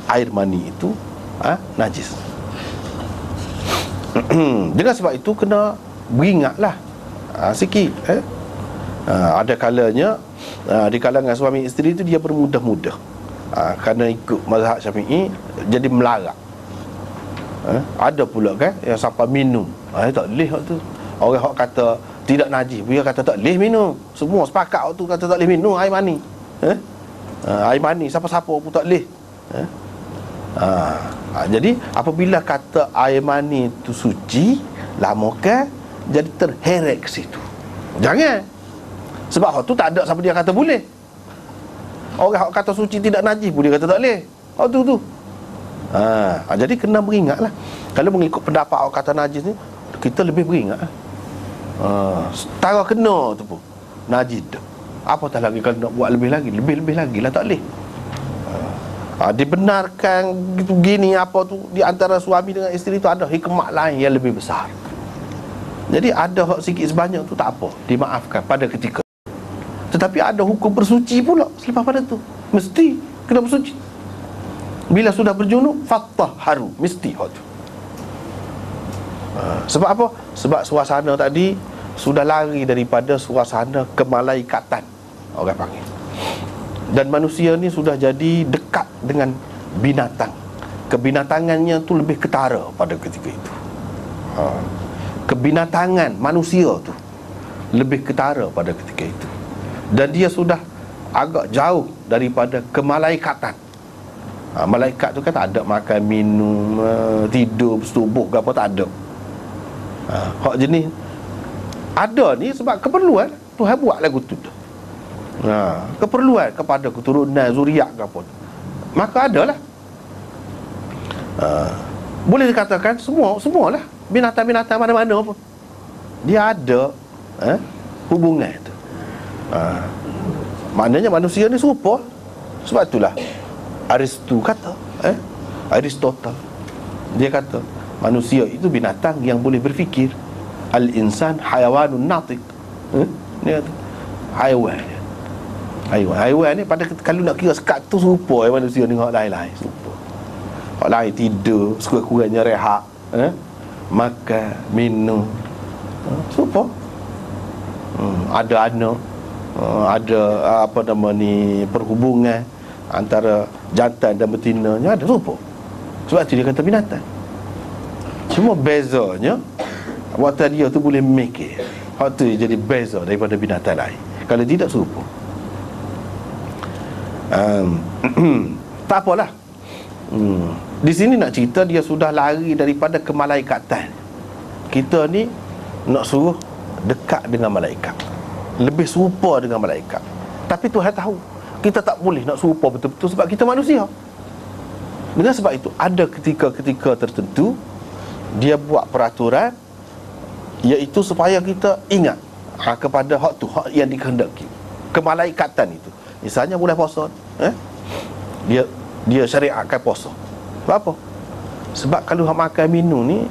air mani itu najis. Dengan sebab itu kena beringatlah sikit. Ada kalanya di kalangan suami isteri itu dia bermudah-mudah, kerana ikut mazhab Syafi'i jadi melarat. Ada pula kan yang sampai minum tak boleh waktu tu. Orang hak kata tidak najis, dia kata tak boleh minum. Semua sepakat waktu kata tak boleh minum air mani. Air mani siapa-siapa pun tak boleh. Jadi apabila kata air mani itu suci, lamakan jadi terheret ke situ. Jangan. Sebab hak tu tak ada siapa dia kata boleh. Orang hak kata suci tidak najis pun dia kata tak boleh. Hak tu. Jadi kena beringatlah. Kalau mengikut pendapat orang kata najis ni, kita lebih beringat. Setara kena tu pun najis dah. Apatah lagi kalau nak buat lebih lagi lah tak boleh. Dibenarkan gitu gini apa tu di antara suami dengan isteri tu ada hikmah lain yang lebih besar. Jadi ada hak sikit sebanyak tu tak apa, dimaafkan pada ketika. Tetapi ada hukum bersuci pula selepas pada tu. Mesti kena bersuci. Bila sudah berjunub, fatahharu, mesti hak tu. Sebab apa? Sebab suasana tadi sudah lari daripada suasana kemalaikatan, orang panggil. Dan manusia ni sudah jadi dekat dengan binatang. Kebinatangannya tu lebih ketara pada ketika itu. Kebinatangan manusia tu lebih ketara pada ketika itu. Dan dia sudah agak jauh daripada kemalaikatan. Malaikat tu kan tak ada makan, minum, tidur, bersetubuh ke apa, tak ada. Hak jenis ada ni sebab keperluan. Tuhan buat lagu tu. Keperluan kepada keturunan, zuriat ke apa, maka adalah. Boleh dikatakan semualah binatang-binatang mana-mana pun dia ada hubungan tu. Maknanya manusia ni serupa. Sebab itulah Aristotle dia kata manusia itu binatang yang boleh berfikir. Al-insan hayawanun natiq. Dia kata haiwan ni pada kalau nak kira sekat tu serupa manusia dengan orang lain-lain serupa. Orang lain tidur, sekurang-kurangnya rehat, makan, minum, serupa. Ada anak, ada apa nama ni, perhubungan antara jantan dan betinanya, ada serupa. Sebab tu dia kata binatang. Cuma bezanya waktu dia tu boleh mikir, waktu dia jadi beza daripada binatang lain. Kalau tidak serupa. Tak apalah. Di sini nak cerita dia sudah lari daripada kemalaikatan. Kita ni nak suruh dekat dengan malaikat, lebih serupa dengan malaikat. Tapi Tuhan tahu kita tak boleh nak serupa betul-betul sebab kita manusia. Dengan sebab itu ada ketika-ketika tertentu dia buat peraturan, iaitu supaya kita ingat kepada hak tu, hak yang dikehendaki, kemalaikatan itu. Misalnya bulan puasa, dia syariatkan puasa. Sebab apa? Sebab kalau hak makan minum ni,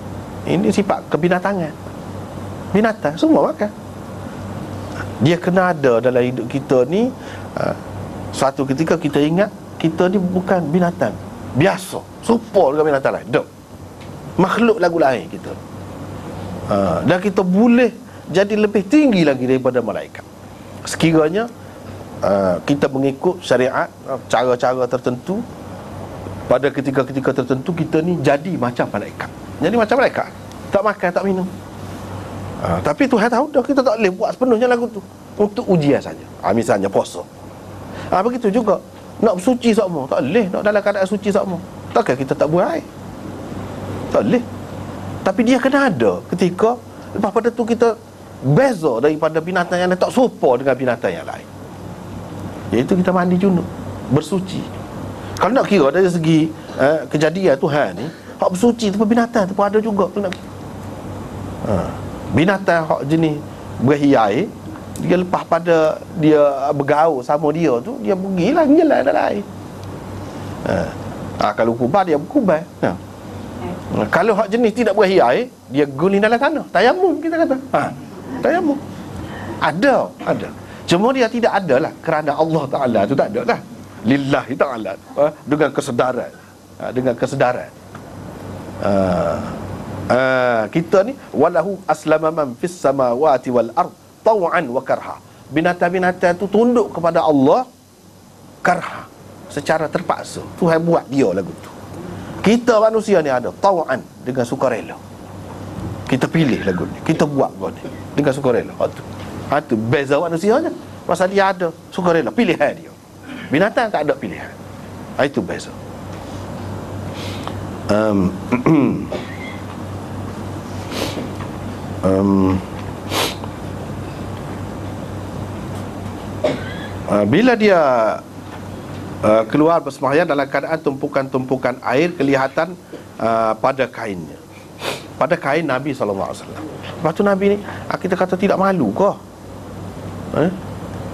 ini sifat kebinatangan. Binatang semua makan. Dia kena ada dalam hidup kita ni. Suatu ketika kita ingat kita ni bukan binatang biasa, serupa dengan binatang lain. Dok, makhluk lagu lain kita. Dan kita boleh jadi lebih tinggi lagi daripada malaikat sekiranya kita mengikut syariat, cara-cara tertentu. Pada ketika-ketika tertentu kita ni jadi macam malaikat. Jadi macam malaikat, tak makan, tak minum. Tapi Tuhan tahu dah kita tak boleh buat sepenuhnya lagu tu, untuk ujian saja. Misalnya puasa. Begitu juga nak bersuci sokmo, tak boleh nak dalam keadaan suci sokmo. Takkan kita tak buat air? Tak boleh. Tapi dia kena ada ketika lepas pada tu kita beza daripada binatang yang lain, tak serupa dengan binatang yang lain, iaitu kita mandi junub, bersuci. Kalau nak kira dari segi kejadian Tuhan ni, hak bersuci tu binatang tu pun ada juga. Binatang hak jenis berhiai, dia lepas pada dia bergaul sama dia tu, dia pergilah menyelam dalam air. Kalau kubah, dia berkubah. Kalau hak jenis tidak berhiai, dia guling dalam tanah. Tayamum kita kata. Tayamum. Ada. Cuma dia tidak ada lah kerana Allah Ta'ala tu tak ada lah. Lillahi ta'ala, dengan kesedaran. Kita ni walahu aslama man fis samawati wal ard taw'an wa karha. Binatang-binatang tu tunduk kepada Allah karha, secara terpaksa. Tuhan buat dia lagu tu. Kita manusia ni ada taw'an, dengan sukarela. Kita pilih lagu ni, kita buat lagu ni dengan sukarela. Itu beza manusia je. Pasal dia ada sukarela, pilihan dia. Binatang tak ada pilihan. Itu beza. Bila dia keluar bersembahyang dalam keadaan tumpukan-tumpukan air kelihatan pada kainnya, pada kain Nabi SAW. Lepas tu Nabi ni, kita kata tidak malu ke?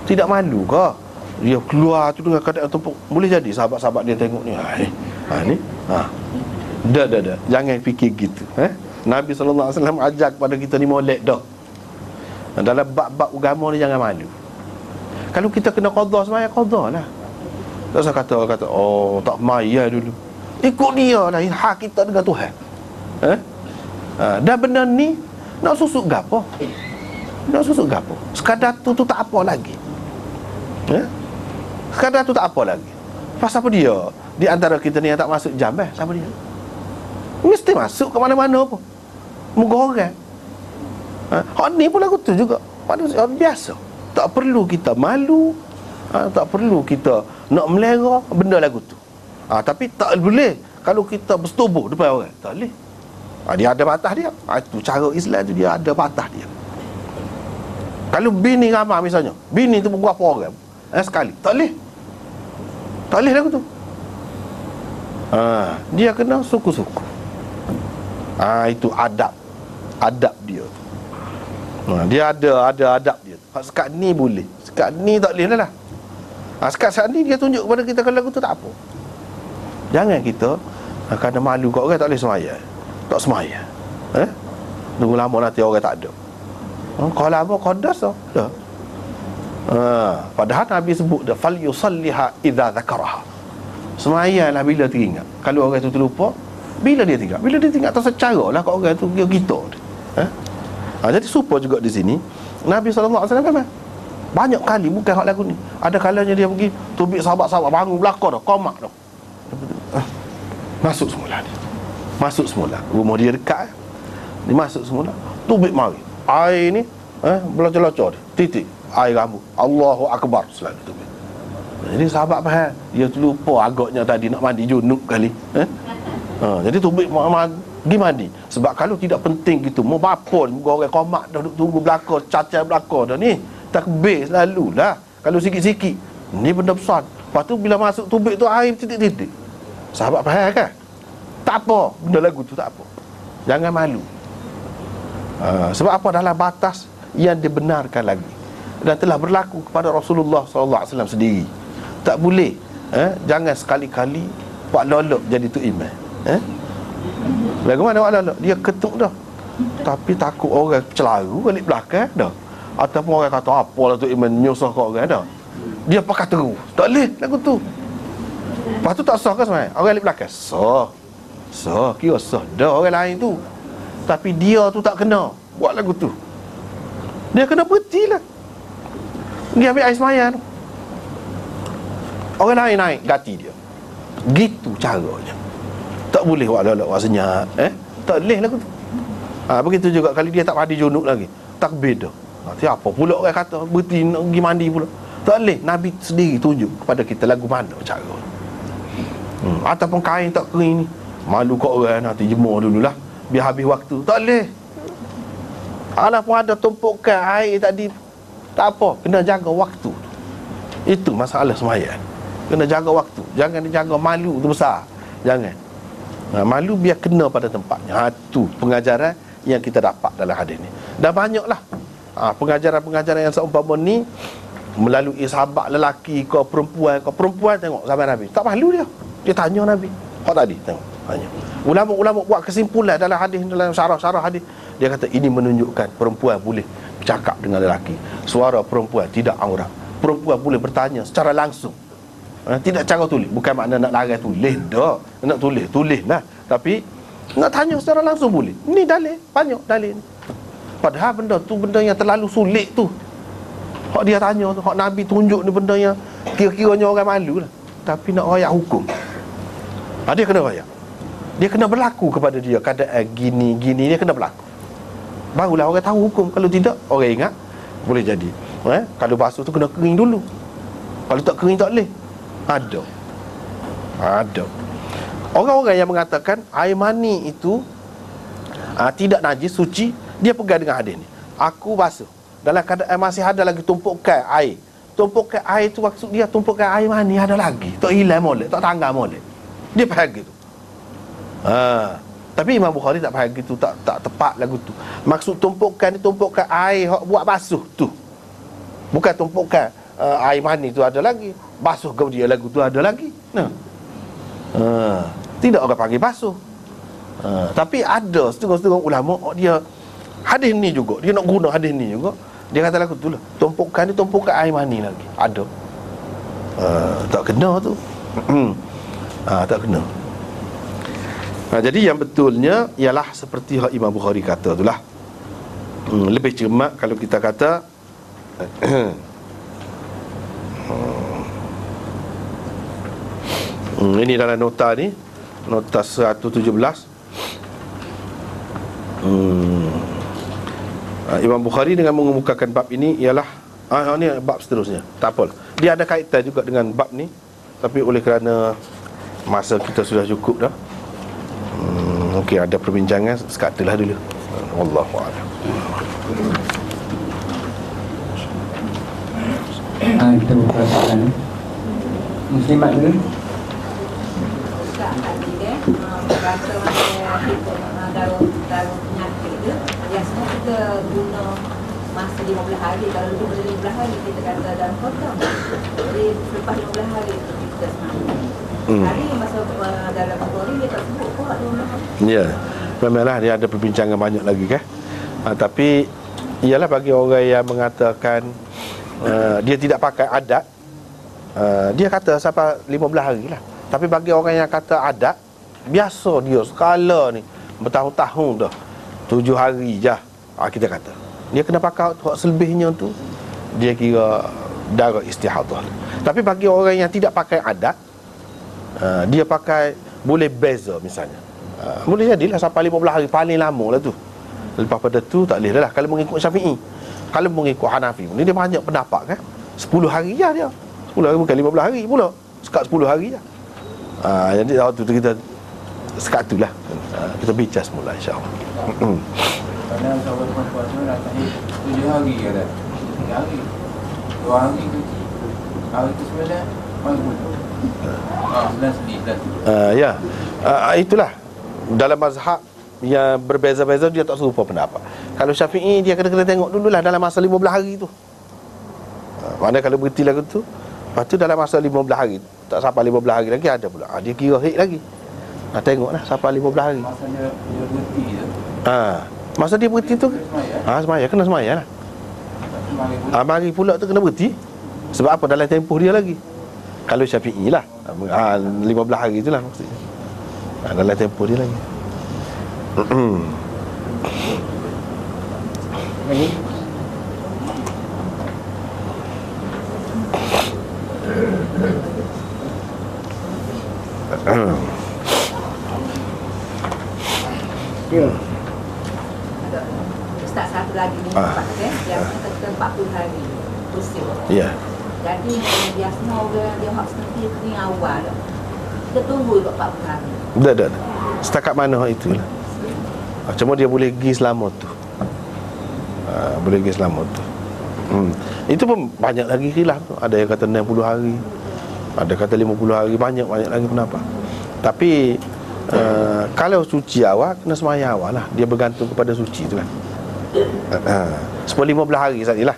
Tidak malu ke? Dia keluar tu dengan keadaan tumpuk. Boleh jadi sahabat-sahabat dia tengok ni, ni dah. Jangan fikir gitu. Nabi SAW ajar kepada kita ni molek dah. Dalam bab-bab agama ni jangan malu. Kalau kita kena qadha semaya, qadha lah. Tak usah kata tak maya dulu. Ikut dia lah, hak kita dengan Tuhan. Dan benda ni nak susuk gapo? Sekadar tu tak apa lagi. Sekadar tu tak apa lagi. Pasal apa dia di antara kita ni yang tak masuk jam siapa dia? Mesti masuk ke mana-mana pun. Muka orang. Hak ni pun lagu tu juga. Manusia biasa. Tak perlu kita malu, tak perlu kita nak melera benda lagu tu. Tapi tak boleh kalau kita bersetubuh depan orang. Tak boleh. Dia ada batas dia. Itu cara Islam tu, dia ada batas dia. Kalau bini ramai misalnya, bini tu berapa orang sekali, tak boleh. Tak boleh lagu tu. Dia kena suku-suku. Itu adab dia. Dia ada adab dia. Sekat ni boleh, sekat ni tak boleh lah. Sekat ni dia tunjuk kepada kita kalau lagu tu tak apa. Jangan kita kerana malu kat orang tak boleh semaya. Tak semaya. Tunggu lama nanti orang tak ada. Kalau apa qadas dah. Padahal Nabi sebut dah fal yusalliha idza zakaraha. Semayalah bila teringat. Kalau orang tu terlupa, bila dia teringat tak secaralah kat orang tu kita. Jadi supaya juga di sini Nabi SAW kan banyak kali bukan hak lagu ni. Ada kalanya dia pergi tubik sahabat-sahabat bangun belakang dah, komak dah. Masuk semula. Rumah dia dekat. Dia masuk semula, tubik mari. Air ni belacor-lacor titik air rambut. Allahu Akbar selalu tubik. Jadi sahabat faham, dia terlupa agaknya tadi nak mandi junub kali. Jadi tubik pergi mandi. Sebab kalau tidak penting gitu, mau apa orang komak dah duduk tunggu belakang, cacat belakang dah ni. Takbir selalulah. Kalau sikit-sikit, ni benda besar. Lepas tu bila masuk tubik tu air titik-titik. Sahabat faham kan? Tak apa, benda lagu tu tak apa. Jangan malu. Sebab apa? Dalam batas yang dibenarkan lagi, dan telah berlaku kepada Rasulullah SAW sendiri. Tak boleh jangan sekali-kali buat lolok jadi tu imam. Bagaimana buat lolok? Dia ketuk dah, tapi takut orang celaru balik belakang dah. Ataupun orang kata apalah tu imam nyusah kat orang dah. Dia pakai terus. Tak boleh lagu tu. Lepas tu tak sah ke sebenarnya? Orang balik belakang sah. Sah, kira sah dah orang lain tu. Tapi dia tu tak kena buat lagu tu. Dia kena berhenti lah. Dia ambil air sembahyang tu. Orang lain naik ganti dia. Gitu caranya. Tak boleh buat lolok, buat senyap. Tak boleh lagu tu. Begitu juga kalau dia tak mandi junub lagi, takbir dah. Siapa pula orang kata berhenti nak pergi mandi pula. Tak boleh. Nabi sendiri tunjuk kepada kita lagu mana cara. Ataupun kain tak kering ni, malu kat orang, nanti jemur dululah, biar habis waktu. Tak boleh. Alaupun ada tumpukan air tadi, tak apa, kena jaga waktu. Itu masalah sembahyang. Kena jaga waktu. Jangan dijaga malu tu besar. Jangan. Malu biar kena pada tempatnya. Itu pengajaran yang kita dapat dalam hadis ni. Dah banyaklah pengajaran-pengajaran yang seumpama ni melalui sahabat lelaki ke perempuan ke. Perempuan tengok zaman Nabi, tak malu dia. Dia tanya Nabi. Hak tadi tengok tanya. Ulama-ulama buat kesimpulan dalam hadis, dalam syarah-syarah hadis. Dia kata ini menunjukkan perempuan boleh bercakap dengan lelaki. Suara perempuan tidak aurat. Perempuan boleh bertanya secara langsung, tidak cara tulis. Bukan makna nak larang tulis dah. Nak tulis lah. Tapi nak tanya secara langsung boleh. Ini dalil, banyak dalil. Padahal benda tu benda yang terlalu sulit tu. Hak dia tanya tu, hak Nabi tunjuk ni benda yang kira-kiranya orang malu lah. Tapi nak rayak hukum, dia kena rayak. Dia kena berlaku kepada dia keadaan gini-gini, dia kena berlaku. Barulah orang tahu hukum. Kalau tidak, orang ingat boleh jadi kalau basuh tu kena kering dulu. Kalau tak kering tak boleh. Ada orang-orang yang mengatakan air mani itu tidak najis, suci. Dia pegang dengan hadis ni. Aku basuh dalam keadaan masih ada lagi tumpukan air. Tumpukan air tu maksud dia tumpukan air mani ada lagi. Tak hilang molek, tak tanggal molek. Dia faham gitu. Tapi Imam Bukhari tak faham gitu, tak tepat lagu tu. Maksud tumpukan ni tumpukan air buat basuh tu. Bukan tumpukan air mani tu ada lagi, basuh kemudian lagu tu ada lagi. Tidak orang panggil basuh. Tapi ada setengah-setengah ulama dia hadis ni juga, dia nak guna hadis ni juga. Dia kata lagu tu lah, tumpukan ni tumpukan air mani lagi. Ada. Tak kena tu. Tak kena. Jadi yang betulnya ialah seperti Imam Bukhari kata itulah. Lebih cermat kalau kita kata ini dalam nota ni, nota 117. Imam Bukhari dengan mengemukakan bab ini ialah ini bab seterusnya. Tak apalah, dia ada kaitan juga dengan bab ni, tapi oleh kerana masa kita sudah cukup dah, mungkin ada perbincangan sekatalah dulu. Wallahu a'lam. Kita berperasaan muslimat dulu. Tak ada dia rasa macam dalam penyakit tu biasanya kita guna masa 15 hari. Kalau lebih dari 15 hari kita kata dalam potong. Jadi selepas 15 hari kita senang. Hari masa dalam Bukhari dia tak sebut pun ada 15 hari. Ya, memanglah dia ada perbincangan banyak lagi kan. Tapi ialah bagi orang yang mengatakan dia tidak pakai adat, dia kata sampai 15 hari lah. Tapi bagi orang yang kata adat, biasa dia skala ni bertahun-tahun dah 7 hari je, kita kata dia kena pakai hak selebihnya tu, dia kira darah istihadah. Tapi bagi orang yang tidak pakai adat, dia pakai boleh beza misalnya, boleh jadilah sampai 15 hari paling lama lah tu. Lepas pada tu tak boleh dah lah kalau mengikut Syafi'i. Kalau mengikut Hanafi ni dia banyak pendapat kan. 10 hari je dia. 10 hari bukan 15 hari pula. Sekat 10 hari je. Jadi waktu tu kita sekat itulah kita bincang semula insya-Allah. Kadang sahabat puasa datang 7 hari ada. 3 hari. 2 hari cuci. Hari ke-9 malam puasa. 11 Ya. Itulah dalam mazhab yang berbeza-beza dia tak serupa pendapat. Kalau Syafi'i dia kena tengok dululah dalam masa 15 hari tu. Mana kalau berhenti lagu tu, lepas tu dalam masa 15 hari, tak sampai 15 hari lagi ada pula. Dia kira hit lagi. Tengoklah sampai 15 hari. Masa dia berhenti tu. Masa dia berhenti tu semaya, kena semaya lah. Mari pula tu kena berhenti. Sebab apa? Dalam tempoh dia lagi. Kalau Syafi'i lah 15 hari tu lah maksudnya. Dalam tempoh dia lagi. Lagi? Ya. Ustaz satu lagi ni yang kita 40 hari usia. Ya. Jadi biasanya orang dia hak sendiri ni awal. Kita tunggu juga 40 hari. Dah. Setakat mana hak itulah. Cuma dia boleh pergi selama tu. Boleh pergi selama tu. Itu pun banyak lagi khilaf tu. Ada yang kata 60 hari, ada kata 50 hari, banyak lagi pendapat. Tapi kalau suci awal, kena semaya awal lah. Dia bergantung kepada suci tu kan. 15 hari sajalah.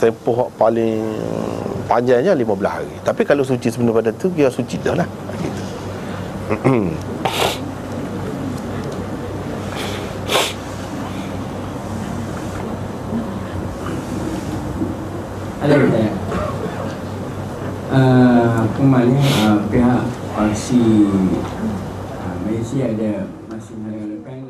Tempoh paling panjangnya 15 hari. Tapi kalau suci sebelum pada tu, kira suci dah lah. Gitu. Ada kita kembali pihak Parsi Malaysia ada masih mengharapkan